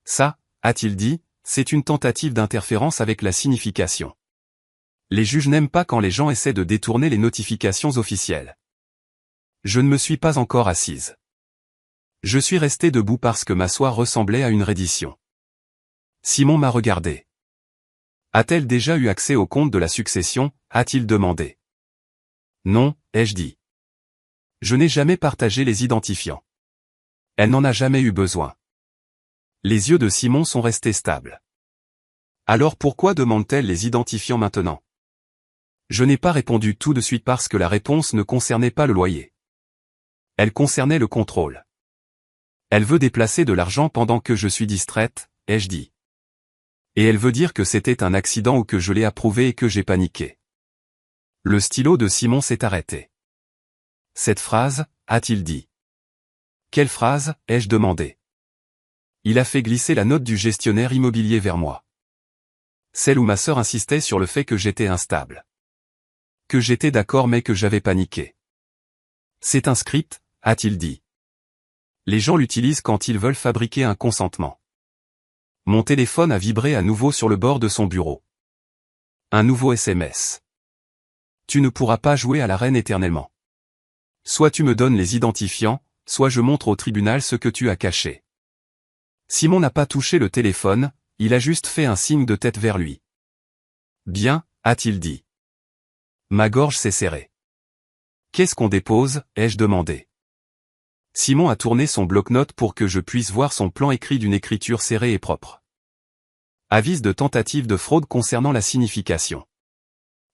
Ça, a-t-il dit, c'est une tentative d'interférence avec la signification. Les juges n'aiment pas quand les gens essaient de détourner les notifications officielles. Je ne me suis pas encore assise. Je suis resté debout parce que m'asseoir ressemblait à une reddition. Simon m'a regardé. A-t-elle déjà eu accès au compte de la succession, a-t-il demandé. Non, ai-je dit. Je n'ai jamais partagé les identifiants. Elle n'en a jamais eu besoin. Les yeux de Simon sont restés stables. Alors pourquoi demande-t-elle les identifiants maintenant? Je n'ai pas répondu tout de suite parce que la réponse ne concernait pas le loyer. Elle concernait le contrôle. Elle veut déplacer de l'argent pendant que je suis distraite, ai-je dit. Et elle veut dire que c'était un accident ou que je l'ai approuvé et que j'ai paniqué. Le stylo de Simon s'est arrêté. Cette phrase, a-t-il dit. Quelle phrase, ai-je demandé. Il a fait glisser la note du gestionnaire immobilier vers moi. Celle où ma sœur insistait sur le fait que j'étais instable. Que j'étais d'accord mais que j'avais paniqué. C'est un script, a-t-il dit. Les gens l'utilisent quand ils veulent fabriquer un consentement. Mon téléphone a vibré à nouveau sur le bord de son bureau. Un nouveau SMS. Tu ne pourras pas jouer à la reine éternellement. Soit tu me donnes les identifiants, soit je montre au tribunal ce que tu as caché. Simon n'a pas touché le téléphone, il a juste fait un signe de tête vers lui. Bien, a-t-il dit. Ma gorge s'est serrée. Qu'est-ce qu'on dépose, ai-je demandé. Simon a tourné son bloc-notes pour que je puisse voir son plan écrit d'une écriture serrée et propre. Avis de tentative de fraude concernant la signification.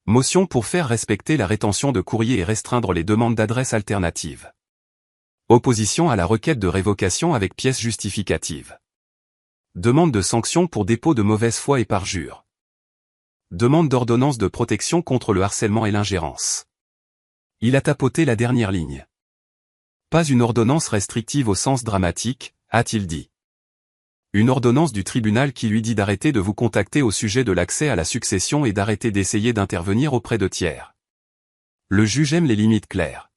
Motion pour faire respecter la rétention de courrier et restreindre les demandes d'adresse alternatives. Opposition à la requête de révocation avec pièce justificative. Demande de sanction pour dépôt de mauvaise foi et parjure. Demande d'ordonnance de protection contre le harcèlement et l'ingérence. Il a tapoté la dernière ligne. Pas une ordonnance restrictive au sens dramatique, a-t-il dit. Une ordonnance du tribunal qui lui dit d'arrêter de vous contacter au sujet de l'accès à la succession et d'arrêter d'essayer d'intervenir auprès de tiers. Le juge aime les limites claires.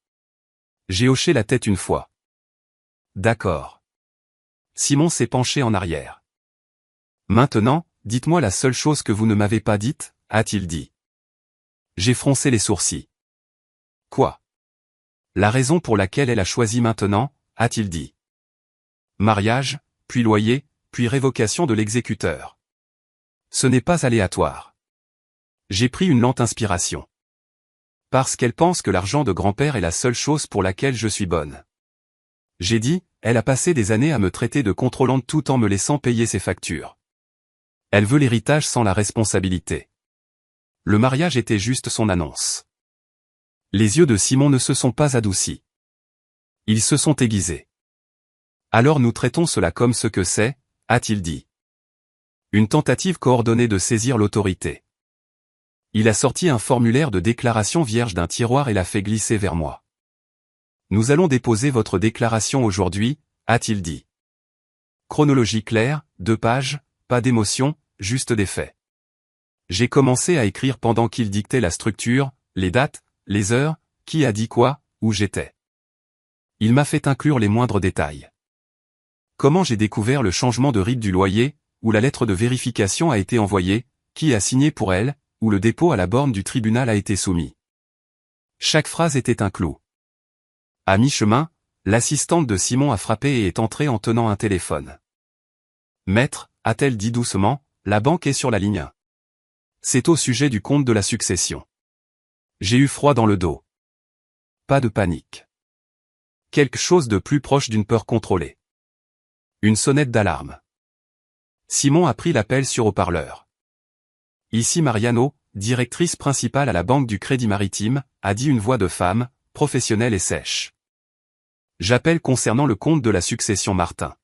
J'ai hoché la tête une fois. D'accord. Simon s'est penché en arrière. Maintenant, dites-moi la seule chose que vous ne m'avez pas dite, a-t-il dit. J'ai froncé les sourcils. Quoi? La raison pour laquelle elle a choisi maintenant, a-t-il dit. Mariage, puis loyer, puis révocation de l'exécuteur. Ce n'est pas aléatoire. J'ai pris une lente inspiration. Parce qu'elle pense que l'argent de grand-père est la seule chose pour laquelle je suis bonne. J'ai dit, elle a passé des années à me traiter de contrôlante tout en me laissant payer ses factures. Elle veut l'héritage sans la responsabilité. Le mariage était juste son annonce. Les yeux de Simon ne se sont pas adoucis. Ils se sont aiguisés. Alors nous traitons cela comme ce que c'est, a-t-il dit. Une tentative coordonnée de saisir l'autorité. Il a sorti un formulaire de déclaration vierge d'un tiroir et l'a fait glisser vers moi. Nous allons déposer votre déclaration aujourd'hui, a-t-il dit. Chronologie claire, 2 pages, pas d'émotion, juste des faits. J'ai commencé à écrire pendant qu'il dictait la structure, les dates, les heures, qui a dit quoi, où j'étais. Il m'a fait inclure les moindres détails. Comment j'ai découvert le changement de rythme du loyer, où la lettre de vérification a été envoyée, qui a signé pour elle, où le dépôt à la borne du tribunal a été soumis. Chaque phrase était un clou. À mi-chemin, l'assistante de Simon a frappé et est entrée en tenant un téléphone. Maître, a-t-elle dit doucement, la banque est sur la ligne 1. C'est au sujet du compte de la succession. J'ai eu froid dans le dos. Pas de panique. Quelque chose de plus proche d'une peur contrôlée. Une sonnette d'alarme. Simon a pris l'appel sur haut-parleur. Ici Mariano, directrice principale à la Banque du Crédit Maritime, a dit une voix de femme, professionnelle et sèche. J'appelle concernant le compte de la succession Martin.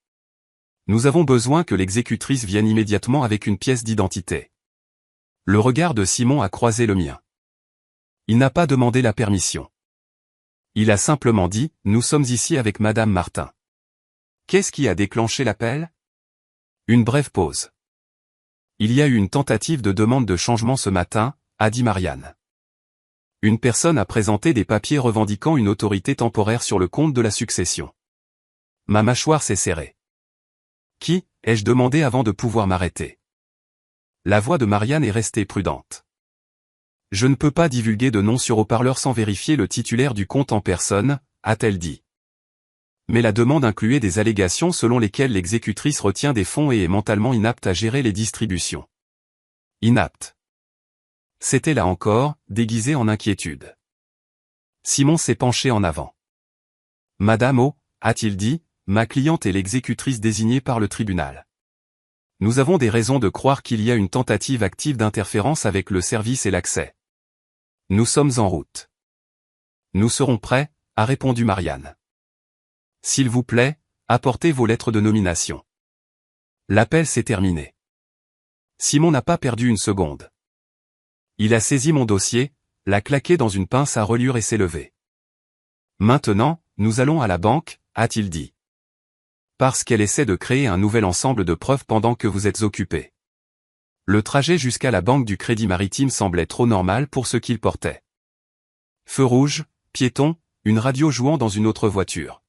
Nous avons besoin que l'exécutrice vienne immédiatement avec une pièce d'identité. Le regard de Simon a croisé le mien. Il n'a pas demandé la permission. Il a simplement dit, nous sommes ici avec Madame Martin. Qu'est-ce qui a déclenché l'appel? Une brève pause. Il y a eu une tentative de demande de changement ce matin, a dit Marianne. Une personne a présenté des papiers revendiquant une autorité temporaire sur le compte de la succession. Ma mâchoire s'est serrée. Qui, ai-je demandé avant de pouvoir m'arrêter? La voix de Marianne est restée prudente. Je ne peux pas divulguer de nom sur haut-parleur sans vérifier le titulaire du compte en personne, a-t-elle dit. Mais la demande incluait des allégations selon lesquelles l'exécutrice retient des fonds et est mentalement inapte à gérer les distributions. Inapte. C'était là encore, déguisé en inquiétude. Simon s'est penché en avant. Madame O, a-t-il dit, ma cliente est l'exécutrice désignée par le tribunal. Nous avons des raisons de croire qu'il y a une tentative active d'interférence avec le service et l'accès. Nous sommes en route. Nous serons prêts, a répondu Marianne. S'il vous plaît, apportez vos lettres de nomination. L'appel s'est terminé. Simon n'a pas perdu une seconde. Il a saisi mon dossier, l'a claqué dans une pince à reliure et s'est levé. Maintenant, nous allons à la banque, a-t-il dit. Parce qu'elle essaie de créer un nouvel ensemble de preuves pendant que vous êtes occupé. Le trajet jusqu'à la banque du Crédit Maritime semblait trop normal pour ce qu'il portait. Feu rouge, piéton, une radio jouant dans une autre voiture.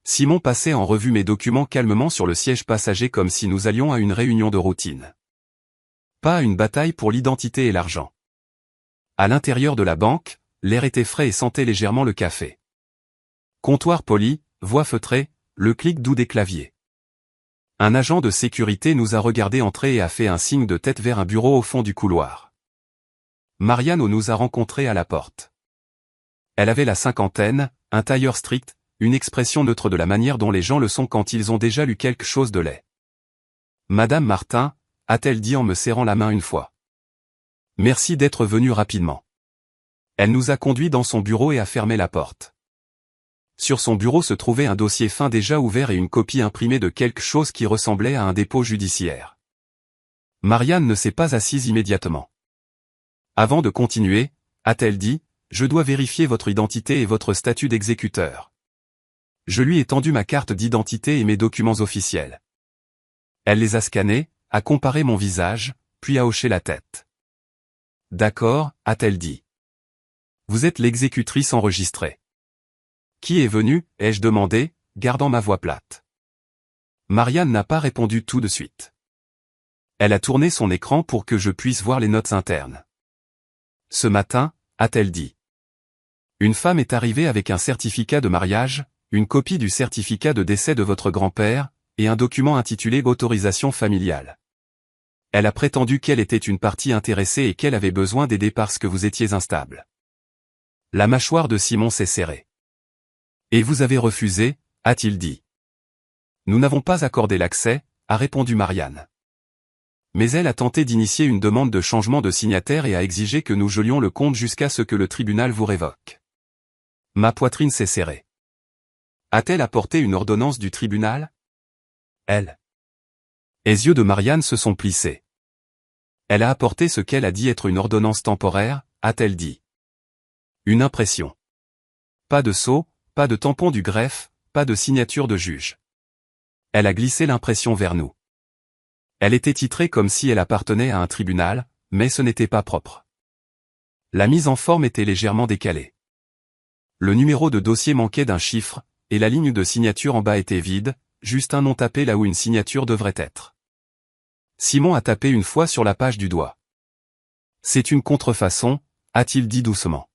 Simon passait en revue mes documents calmement sur le siège passager comme si nous allions à une réunion de routine. Pas à une bataille pour l'identité et l'argent. À l'intérieur de la banque, l'air était frais et sentait légèrement le café. Comptoir poli, voix feutrée, le clic doux des claviers. Un agent de sécurité nous a regardé entrer et a fait un signe de tête vers un bureau au fond du couloir. Marianne nous a rencontrés à la porte. Elle avait la cinquantaine, un tailleur strict, une expression neutre de la manière dont les gens le sont quand ils ont déjà lu quelque chose de laid. « Madame Martin », a-t-elle dit en me serrant la main une fois. « Merci d'être venue rapidement. » Elle nous a conduits dans son bureau et a fermé la porte. Sur son bureau se trouvait un dossier fin déjà ouvert et une copie imprimée de quelque chose qui ressemblait à un dépôt judiciaire. Marianne ne s'est pas assise immédiatement. Avant de continuer, a-t-elle dit, « Je dois vérifier votre identité et votre statut d'exécuteur. » Je lui ai tendu ma carte d'identité et mes documents officiels. Elle les a scannés, a comparé mon visage, puis a hoché la tête. « D'accord, » a-t-elle dit. « Vous êtes l'exécutrice enregistrée. » « Qui est venu ?» ai-je demandé, gardant ma voix plate. Marianne n'a pas répondu tout de suite. Elle a tourné son écran pour que je puisse voir les notes internes. « Ce matin » a-t-elle dit. « Une femme est arrivée avec un certificat de mariage, une copie du certificat de décès de votre grand-père, et un document intitulé « Autorisation familiale ». Elle a prétendu qu'elle était une partie intéressée et qu'elle avait besoin d'aider parce que vous étiez instable. » La mâchoire de Simon s'est serrée. « Et vous avez refusé » a-t-il dit. « Nous n'avons pas accordé l'accès » a répondu Marianne. Mais elle a tenté d'initier une demande de changement de signataire et a exigé que nous gelions le compte jusqu'à ce que le tribunal vous révoque. Ma poitrine s'est serrée. A-t-elle apporté une ordonnance du tribunal? Elle. Les yeux de Marianne se sont plissés. Elle a apporté ce qu'elle a dit être une ordonnance temporaire, a-t-elle dit. Une impression. Pas de sceau, pas de tampon du greffe, pas de signature de juge. Elle a glissé l'impression vers nous. Elle était titrée comme si elle appartenait à un tribunal, mais ce n'était pas propre. La mise en forme était légèrement décalée. Le numéro de dossier manquait d'un chiffre, et la ligne de signature en bas était vide, juste un nom tapé là où une signature devrait être. Simon a tapé une fois sur la page du doigt. « C'est une contrefaçon » a-t-il dit doucement.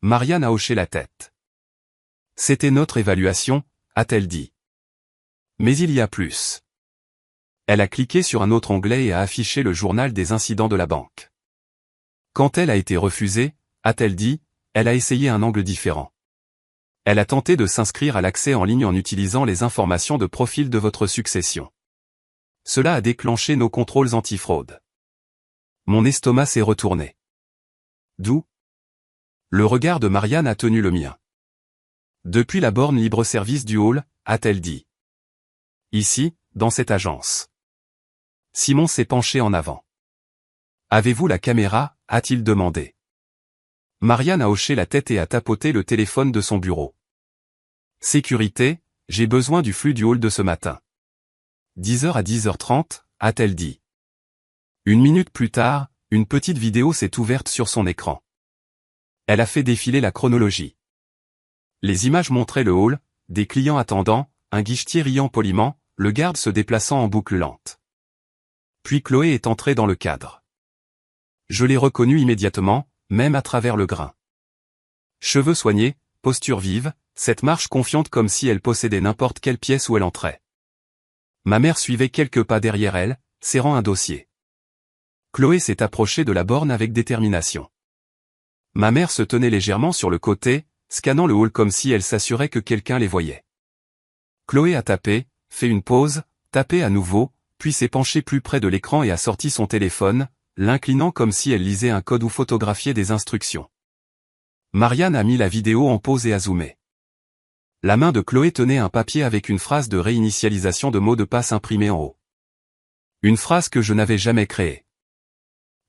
Marianne a hoché la tête. « C'était notre évaluation » a-t-elle dit. « Mais il y a plus. » Elle a cliqué sur un autre onglet et a affiché le journal des incidents de la banque. Quand elle a été refusée, a-t-elle dit, elle a essayé un angle différent. Elle a tenté de s'inscrire à l'accès en ligne en utilisant les informations de profil de votre succession. Cela a déclenché nos contrôles antifraude. Mon estomac s'est retourné. D'où? Le regard de Marianne a tenu le mien. Depuis la borne libre-service du hall, a-t-elle dit. Ici, dans cette agence. Simon s'est penché en avant. Avez-vous la caméra, a-t-il demandé. Marianne a hoché la tête et a tapoté le téléphone de son bureau. Sécurité, j'ai besoin du flux du hall de ce matin. 10h à 10h30, a-t-elle dit. Une minute plus tard, une petite vidéo s'est ouverte sur son écran. Elle a fait défiler la chronologie. Les images montraient le hall, des clients attendant, un guichetier riant poliment, le garde se déplaçant en boucle lente. Puis Chloé est entrée dans le cadre. Je l'ai reconnue immédiatement, même à travers le grain. Cheveux soignés, posture vive, cette marche confiante comme si elle possédait n'importe quelle pièce où elle entrait. Ma mère suivait quelques pas derrière elle, serrant un dossier. Chloé s'est approchée de la borne avec détermination. Ma mère se tenait légèrement sur le côté, scannant le hall comme si elle s'assurait que quelqu'un les voyait. Chloé a tapé, fait une pause, tapé à nouveau, puis s'est penchée plus près de l'écran et a sorti son téléphone, l'inclinant comme si elle lisait un code ou photographiait des instructions. Marianne a mis la vidéo en pause et a zoomé. La main de Chloé tenait un papier avec une phrase de réinitialisation de mot de passe imprimée en haut. Une phrase que je n'avais jamais créée.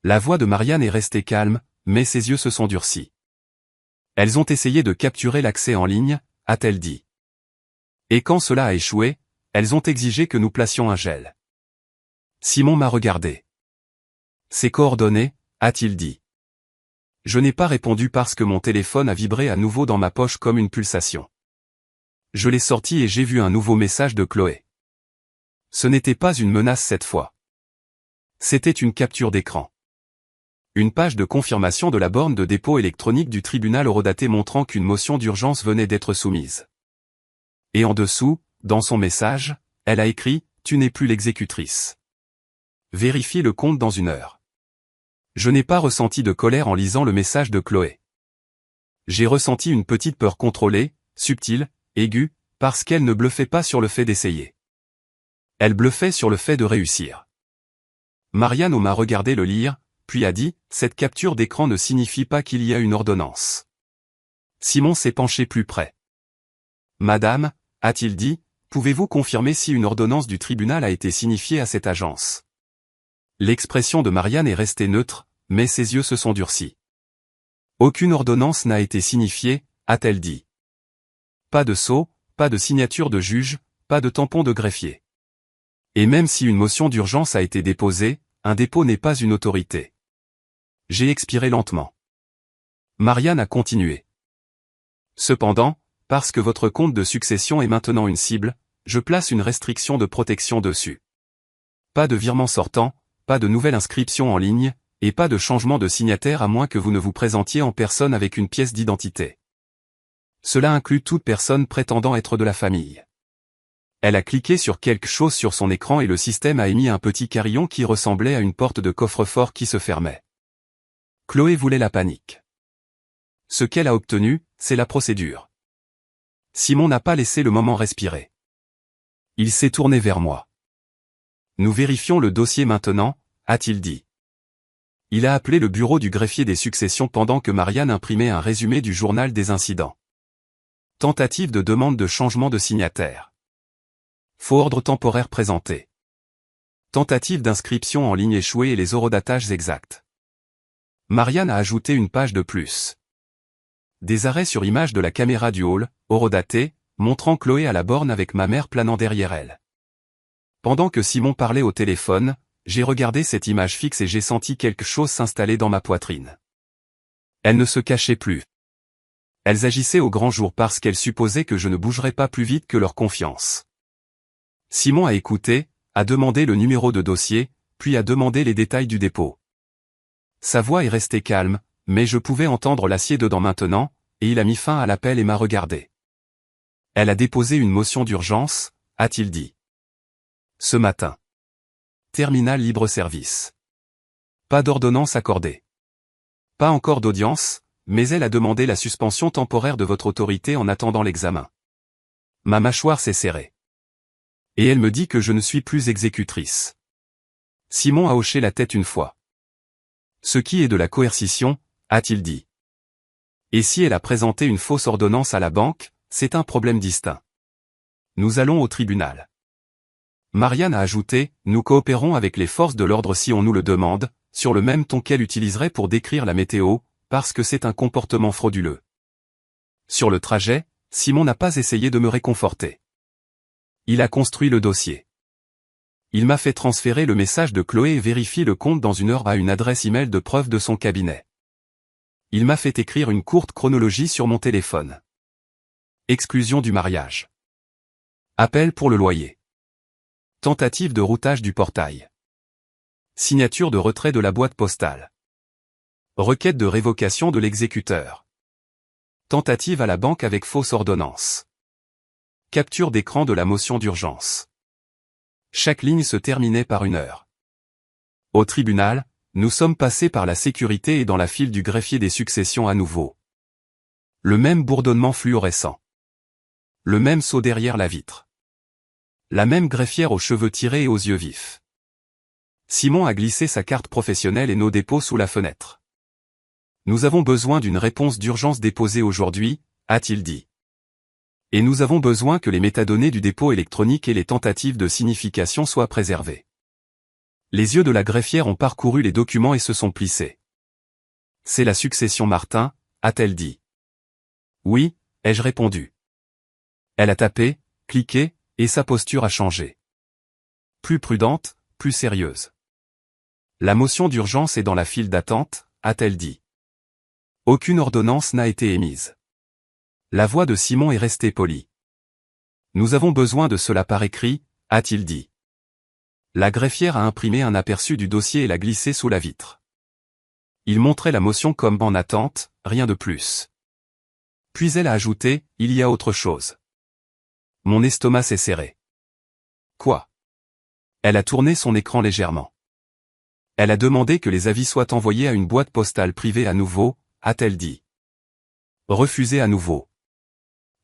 La voix de Marianne est restée calme, mais ses yeux se sont durcis. Elles ont essayé de capturer l'accès en ligne, a-t-elle dit. Et quand cela a échoué, elles ont exigé que nous placions un gel. Simon m'a regardé. Ses coordonnées, a-t-il dit. Je n'ai pas répondu parce que mon téléphone a vibré à nouveau dans ma poche comme une pulsation. Je l'ai sorti et j'ai vu un nouveau message de Chloé. Ce n'était pas une menace cette fois. C'était une capture d'écran. Une page de confirmation de la borne de dépôt électronique du tribunal horodaté montrant qu'une motion d'urgence venait d'être soumise. Et en dessous, dans son message, elle a écrit « Tu n'es plus l'exécutrice. Vérifie le compte dans 1 heure. » Je n'ai pas ressenti de colère en lisant le message de Chloé. J'ai ressenti une petite peur contrôlée, subtile, aiguë, parce qu'elle ne bluffait pas sur le fait d'essayer. Elle bluffait sur le fait de réussir. Marianne m'a regardé le lire, puis a dit « Cette capture d'écran ne signifie pas qu'il y a une ordonnance. » Simon s'est penché plus près. « Madame, a-t-il dit, pouvez-vous confirmer si une ordonnance du tribunal a été signifiée à cette agence ?» L'expression de Marianne est restée neutre, mais ses yeux se sont durcis. « Aucune ordonnance n'a été signifiée, a-t-elle dit. Pas de sceau, pas de signature de juge, pas de tampon de greffier. Et même si une motion d'urgence a été déposée, un dépôt n'est pas une autorité. » J'ai expiré lentement. Marianne a continué. « Cependant, parce que votre compte de succession est maintenant une cible, je place une restriction de protection dessus. Pas de virement sortant, pas de nouvelle inscription en ligne, et pas de changement de signataire à moins que vous ne vous présentiez en personne avec une pièce d'identité. Cela inclut toute personne prétendant être de la famille. » Elle a cliqué sur quelque chose sur son écran et le système a émis un petit carillon qui ressemblait à une porte de coffre-fort qui se fermait. Chloé voulait la panique. Ce qu'elle a obtenu, c'est la procédure. Simon n'a pas laissé le moment respirer. Il s'est tourné vers moi. « Nous vérifions le dossier maintenant, » a-t-il dit. Il a appelé le bureau du greffier des successions pendant que Marianne imprimait un résumé du journal des incidents. Tentative de demande de changement de signataire. Faux ordre temporaire présenté. Tentative d'inscription en ligne échouée et les horodatages exacts. Marianne a ajouté une page de plus. Des arrêts sur image de la caméra du hall, horodaté, montrant Chloé à la borne avec ma mère planant derrière elle. Pendant que Simon parlait au téléphone, j'ai regardé cette image fixe et j'ai senti quelque chose s'installer dans ma poitrine. Elles ne se cachaient plus. Elles agissaient au grand jour parce qu'elles supposaient que je ne bougerais pas plus vite que leur confiance. Simon a écouté, a demandé le numéro de dossier, puis a demandé les détails du dépôt. Sa voix est restée calme, mais je pouvais entendre l'acier dedans maintenant, et il a mis fin à l'appel et m'a regardé. Elle a déposé une motion d'urgence, a-t-il dit. Ce matin. Terminal libre-service. Pas d'ordonnance accordée. Pas encore d'audience, mais elle a demandé la suspension temporaire de votre autorité en attendant l'examen. Ma mâchoire s'est serrée. Et elle me dit que je ne suis plus exécutrice. Simon a hoché la tête une fois. Ce qui est de la coercition, a-t-il dit. Et si elle a présenté une fausse ordonnance à la banque, c'est un problème distinct. Nous allons au tribunal. Marianne a ajouté, nous coopérons avec les forces de l'ordre si on nous le demande, sur le même ton qu'elle utiliserait pour décrire la météo, parce que c'est un comportement frauduleux. Sur le trajet, Simon n'a pas essayé de me réconforter. Il a construit le dossier. Il m'a fait transférer le message de Chloé et vérifier le compte dans 1 heure à une adresse email de preuve de son cabinet. Il m'a fait écrire une courte chronologie sur mon téléphone. Exclusion du mariage. Appel pour le loyer. Tentative de routage du portail. Signature de retrait de la boîte postale. Requête de révocation de l'exécuteur. Tentative à la banque avec fausse ordonnance. Capture d'écran de la motion d'urgence. Chaque ligne se terminait par 1 heure. Au tribunal, nous sommes passés par la sécurité et dans la file du greffier des successions à nouveau. Le même bourdonnement fluorescent. Le même saut derrière la vitre. La même greffière aux cheveux tirés et aux yeux vifs. Simon a glissé sa carte professionnelle et nos dépôts sous la fenêtre. Nous avons besoin d'une réponse d'urgence déposée aujourd'hui, a-t-il dit. Et nous avons besoin que les métadonnées du dépôt électronique et les tentatives de signification soient préservées. Les yeux de la greffière ont parcouru les documents et se sont plissés. C'est la succession Martin, a-t-elle dit. Oui, ai-je répondu. Elle a tapé, cliqué, et sa posture a changé. Plus prudente, plus sérieuse. La motion d'urgence est dans la file d'attente, a-t-elle dit. Aucune ordonnance n'a été émise. La voix de Simon est restée polie. Nous avons besoin de cela par écrit, a-t-il dit. La greffière a imprimé un aperçu du dossier et l'a glissé sous la vitre. Il montrait la motion comme en attente, rien de plus. Puis elle a ajouté, il y a autre chose. Mon estomac s'est serré. Quoi? Elle a tourné son écran légèrement. Elle a demandé que les avis soient envoyés à une boîte postale privée à nouveau, a-t-elle dit. Refusé à nouveau.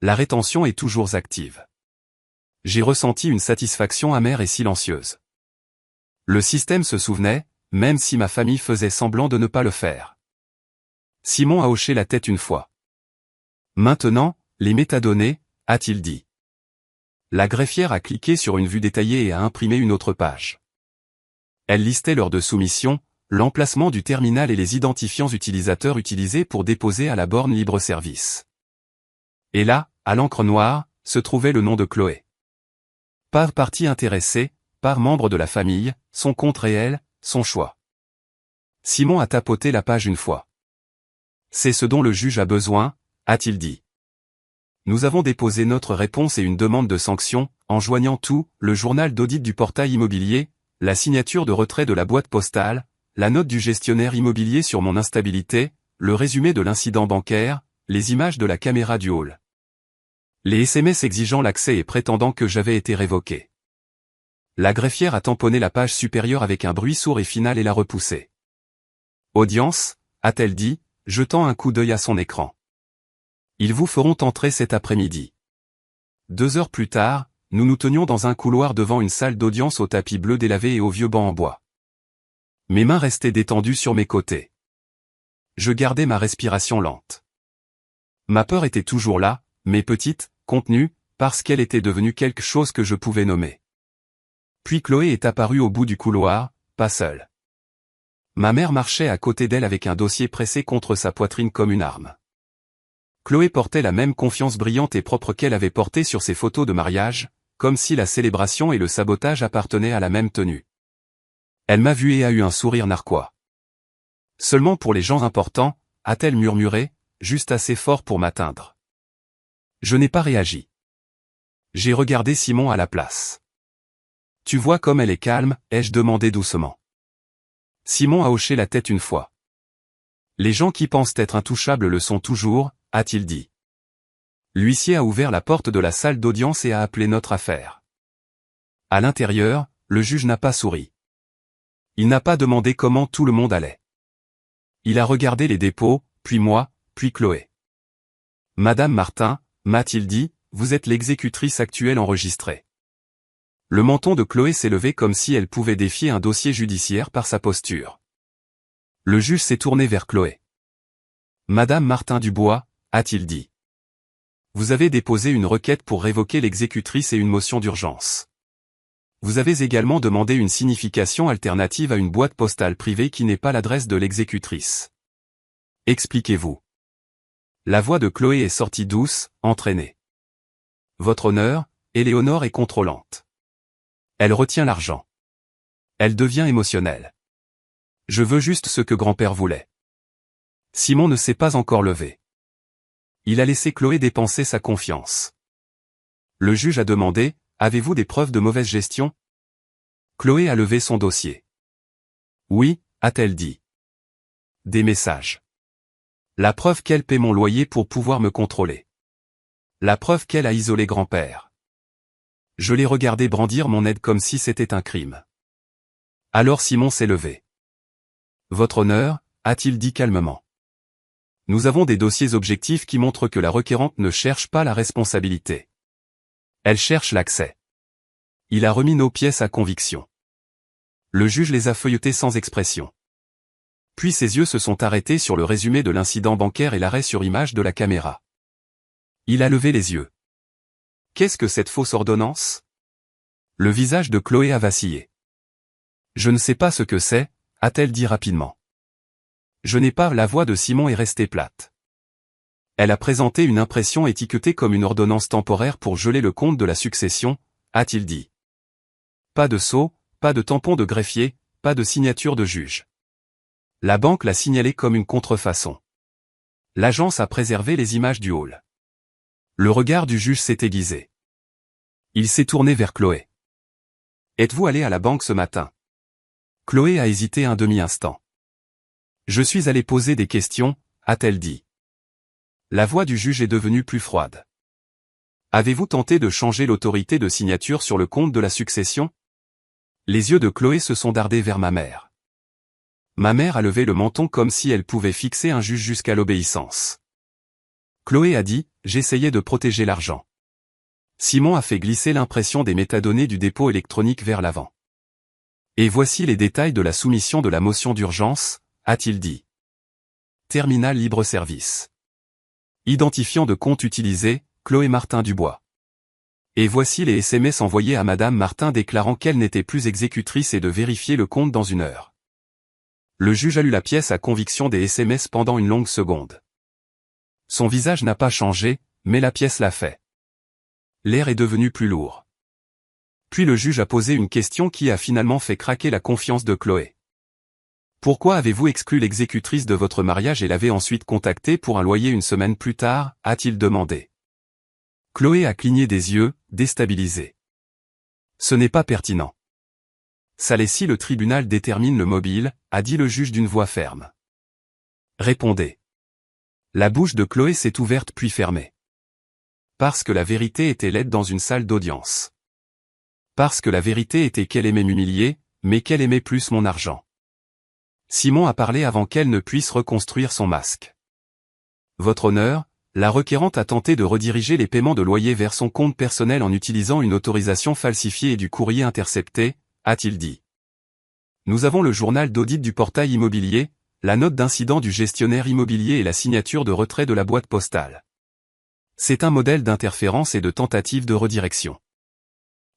La rétention est toujours active. J'ai ressenti une satisfaction amère et silencieuse. Le système se souvenait, même si ma famille faisait semblant de ne pas le faire. Simon a hoché la tête une fois. Maintenant, les métadonnées, a-t-il dit. La greffière a cliqué sur une vue détaillée et a imprimé une autre page. Elle listait l'heure de soumission, l'emplacement du terminal et les identifiants utilisateurs utilisés pour déposer à la borne libre-service. Et là, à l'encre noire, se trouvait le nom de Chloé. Par partie intéressée, par membre de la famille, son compte réel, son choix. Simon a tapoté la page une fois. C'est ce dont le juge a besoin, a-t-il dit. Nous avons déposé notre réponse et une demande de sanction, en joignant tout, le journal d'audit du portail immobilier, la signature de retrait de la boîte postale, la note du gestionnaire immobilier sur mon instabilité, le résumé de l'incident bancaire, les images de la caméra du hall. Les SMS exigeant l'accès et prétendant que j'avais été révoqué. La greffière a tamponné la page supérieure avec un bruit sourd et final et l'a repoussée. Audience, a-t-elle dit, jetant un coup d'œil à son écran. Ils vous feront entrer cet après-midi. 2 heures plus tard, nous nous tenions dans un couloir devant une salle d'audience au tapis bleu délavé et aux vieux bancs en bois. Mes mains restaient détendues sur mes côtés. Je gardais ma respiration lente. Ma peur était toujours là, mais petite, contenue, parce qu'elle était devenue quelque chose que je pouvais nommer. Puis Chloé est apparue au bout du couloir, pas seule. Ma mère marchait à côté d'elle avec un dossier pressé contre sa poitrine comme une arme. Chloé portait la même confiance brillante et propre qu'elle avait portée sur ses photos de mariage, comme si la célébration et le sabotage appartenaient à la même tenue. Elle m'a vu et a eu un sourire narquois. Seulement pour les gens importants, a-t-elle murmuré, juste assez fort pour m'atteindre. Je n'ai pas réagi. J'ai regardé Simon à la place. Tu vois comme elle est calme, ai-je demandé doucement. Simon a hoché la tête une fois. Les gens qui pensent être intouchables le sont toujours, a-t-il dit. L'huissier a ouvert la porte de la salle d'audience et a appelé notre affaire. À l'intérieur, le juge n'a pas souri. Il n'a pas demandé comment tout le monde allait. Il a regardé les dépôts, puis moi, puis Chloé. Madame Martin, m'a-t-il dit, vous êtes l'exécutrice actuelle enregistrée. Le menton de Chloé s'est levé comme si elle pouvait défier un dossier judiciaire par sa posture. Le juge s'est tourné vers Chloé. Madame Martin Dubois, a-t-il dit. Vous avez déposé une requête pour révoquer l'exécutrice et une motion d'urgence. Vous avez également demandé une signification alternative à une boîte postale privée qui n'est pas l'adresse de l'exécutrice. Expliquez-vous. La voix de Chloé est sortie douce, entraînée. Votre honneur, Éléonore est contrôlante. Elle retient l'argent. Elle devient émotionnelle. Je veux juste ce que grand-père voulait. Simon ne s'est pas encore levé. Il a laissé Chloé dépenser sa confiance. Le juge a demandé, avez-vous des preuves de mauvaise gestion? Chloé a levé son dossier. Oui, a-t-elle dit. Des messages. La preuve qu'elle paie mon loyer pour pouvoir me contrôler. La preuve qu'elle a isolé grand-père. Je l'ai regardé brandir mon aide comme si c'était un crime. Alors Simon s'est levé. Votre honneur, a-t-il dit calmement. Nous avons des dossiers objectifs qui montrent que la requérante ne cherche pas la responsabilité. Elle cherche l'accès. Il a remis nos pièces à conviction. Le juge les a feuilletés sans expression. Puis ses yeux se sont arrêtés sur le résumé de l'incident bancaire et l'arrêt sur image de la caméra. Il a levé les yeux. Qu'est-ce que cette fausse ordonnance? Le visage de Chloé a vacillé. Je ne sais pas ce que c'est, a-t-elle dit rapidement. Je n'ai pas. La voix de Simon est restée plate. Elle a présenté une impression étiquetée comme une ordonnance temporaire pour geler le compte de la succession, a-t-il dit. Pas de sceau, pas de tampon de greffier, pas de signature de juge. La banque l'a signalé comme une contrefaçon. L'agence a préservé les images du hall. Le regard du juge s'est aiguisé. Il s'est tourné vers Chloé. Êtes-vous allé à la banque ce matin? Chloé a hésité un demi-instant. Je suis allé poser des questions, a-t-elle dit. La voix du juge est devenue plus froide. Avez-vous tenté de changer l'autorité de signature sur le compte de la succession? Les yeux de Chloé se sont dardés vers ma mère. Ma mère a levé le menton comme si elle pouvait fixer un juge jusqu'à l'obéissance. Chloé a dit, j'essayais de protéger l'argent. Simon a fait glisser l'impression des métadonnées du dépôt électronique vers l'avant. Et voici les détails de la soumission de la motion d'urgence, a-t-il dit. Terminal libre-service. Identifiant de compte utilisé, Chloé Martin Dubois. Et voici les SMS envoyés à Madame Martin déclarant qu'elle n'était plus exécutrice et de vérifier le compte dans 1 heure. Le juge a lu la pièce à conviction des SMS pendant une longue seconde. Son visage n'a pas changé, mais la pièce l'a fait. L'air est devenu plus lourd. Puis le juge a posé une question qui a finalement fait craquer la confiance de Chloé. Pourquoi avez-vous exclu l'exécutrice de votre mariage et l'avez ensuite contactée pour un loyer 1 semaine plus tard, a-t-il demandé. Chloé a cligné des yeux, déstabilisée. Ce n'est pas pertinent. Ça l'est si le tribunal détermine le mobile, a dit le juge d'une voix ferme. Répondez. La bouche de Chloé s'est ouverte puis fermée. Parce que la vérité était laide dans une salle d'audience. Parce que la vérité était qu'elle aimait m'humilier, mais qu'elle aimait plus mon argent. Simon a parlé avant qu'elle ne puisse reconstruire son masque. Votre honneur, la requérante a tenté de rediriger les paiements de loyer vers son compte personnel en utilisant une autorisation falsifiée et du courrier intercepté, a-t-il dit. Nous avons le journal d'audit du portail immobilier, la note d'incident du gestionnaire immobilier et la signature de retrait de la boîte postale. C'est un modèle d'interférence et de tentative de redirection.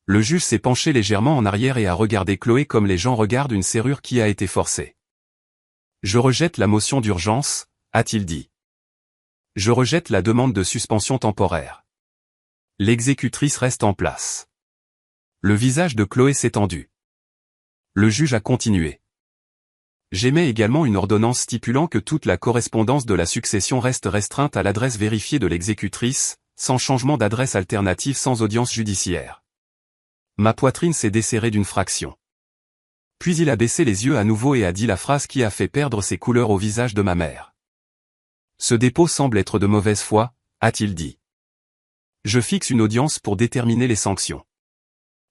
Le juge s'est penché légèrement en arrière et a regardé Chloé comme les gens regardent une serrure qui a été forcée. Je rejette la motion d'urgence, a-t-il dit. Je rejette la demande de suspension temporaire. L'exécutrice reste en place. Le visage de Chloé s'est tendu. Le juge a continué. J'émets également une ordonnance stipulant que toute la correspondance de la succession reste restreinte à l'adresse vérifiée de l'exécutrice, sans changement d'adresse alternative sans audience judiciaire. Ma poitrine s'est desserrée d'une fraction. Puis il a baissé les yeux à nouveau et a dit la phrase qui a fait perdre ses couleurs au visage de ma mère. Ce dépôt semble être de mauvaise foi, a-t-il dit. Je fixe une audience pour déterminer les sanctions.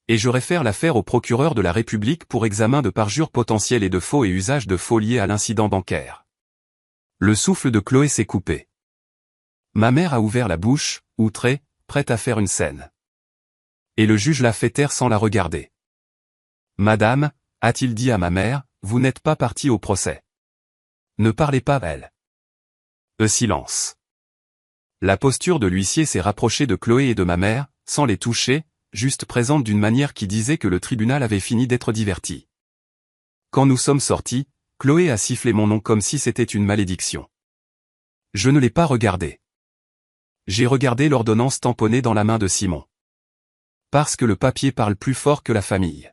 Et je réfère l'affaire au procureur de la République pour examen de parjure potentielle et de faux et usage de faux liés à l'incident bancaire. Le souffle de Chloé s'est coupé. Ma mère a ouvert la bouche, outrée, prête à faire une scène. Et le juge l'a fait taire sans la regarder. Madame, a-t-il dit à ma mère, vous n'êtes pas partie au procès. Ne parlez pas, elle. Silence. La posture de l'huissier s'est rapprochée de Chloé et de ma mère, sans les toucher, juste présente d'une manière qui disait que le tribunal avait fini d'être diverti. Quand nous sommes sortis, Chloé a sifflé mon nom comme si c'était une malédiction. Je ne l'ai pas regardé. J'ai regardé l'ordonnance tamponnée dans la main de Simon. Parce que le papier parle plus fort que la famille.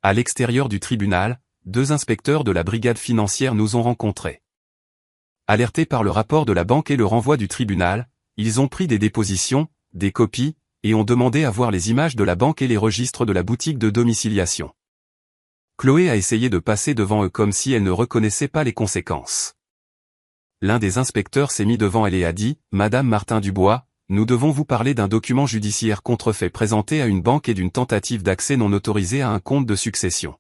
À l'extérieur du tribunal, 2 inspecteurs de la brigade financière nous ont rencontrés. Alertés par le rapport de la banque et le renvoi du tribunal, ils ont pris des dépositions, des copies, et ont demandé à voir les images de la banque et les registres de la boutique de domiciliation. Chloé a essayé de passer devant eux comme si elle ne reconnaissait pas les conséquences. L'un des inspecteurs s'est mis devant elle et a dit, « Madame Martin Dubois, nous devons vous parler d'un document judiciaire contrefait présenté à une banque et d'une tentative d'accès non autorisé à un compte de succession. »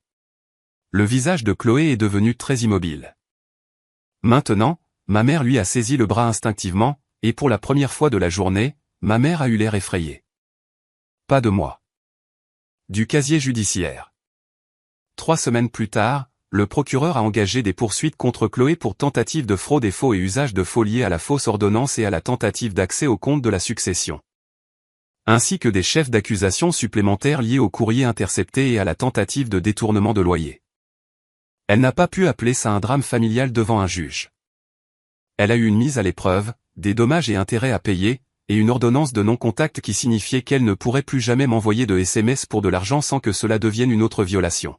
Le visage de Chloé est devenu très immobile. Maintenant, ma mère lui a saisi le bras instinctivement, et pour la première fois de la journée, ma mère a eu l'air effrayée. Pas de moi. Du casier judiciaire. 3 semaines plus tard, le procureur a engagé des poursuites contre Chloé pour tentative de fraude et faux et usage de faux liés à la fausse ordonnance et à la tentative d'accès au compte de la succession. Ainsi que des chefs d'accusation supplémentaires liés au courrier intercepté et à la tentative de détournement de loyer. Elle n'a pas pu appeler ça un drame familial devant un juge. Elle a eu une mise à l'épreuve, des dommages et intérêts à payer, et une ordonnance de non-contact qui signifiait qu'elle ne pourrait plus jamais m'envoyer de SMS pour de l'argent sans que cela devienne une autre violation.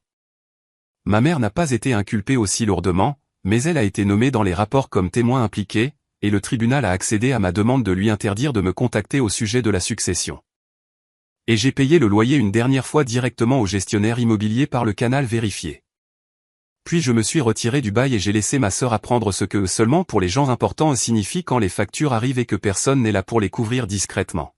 Ma mère n'a pas été inculpée aussi lourdement, mais elle a été nommée dans les rapports comme témoin impliqué, et le tribunal a accédé à ma demande de lui interdire de me contacter au sujet de la succession. Et j'ai payé le loyer une dernière fois directement au gestionnaire immobilier par le canal vérifié. Puis je me suis retiré du bail et j'ai laissé ma sœur apprendre ce que seulement pour les gens importants signifie quand les factures arrivent et que personne n'est là pour les couvrir discrètement.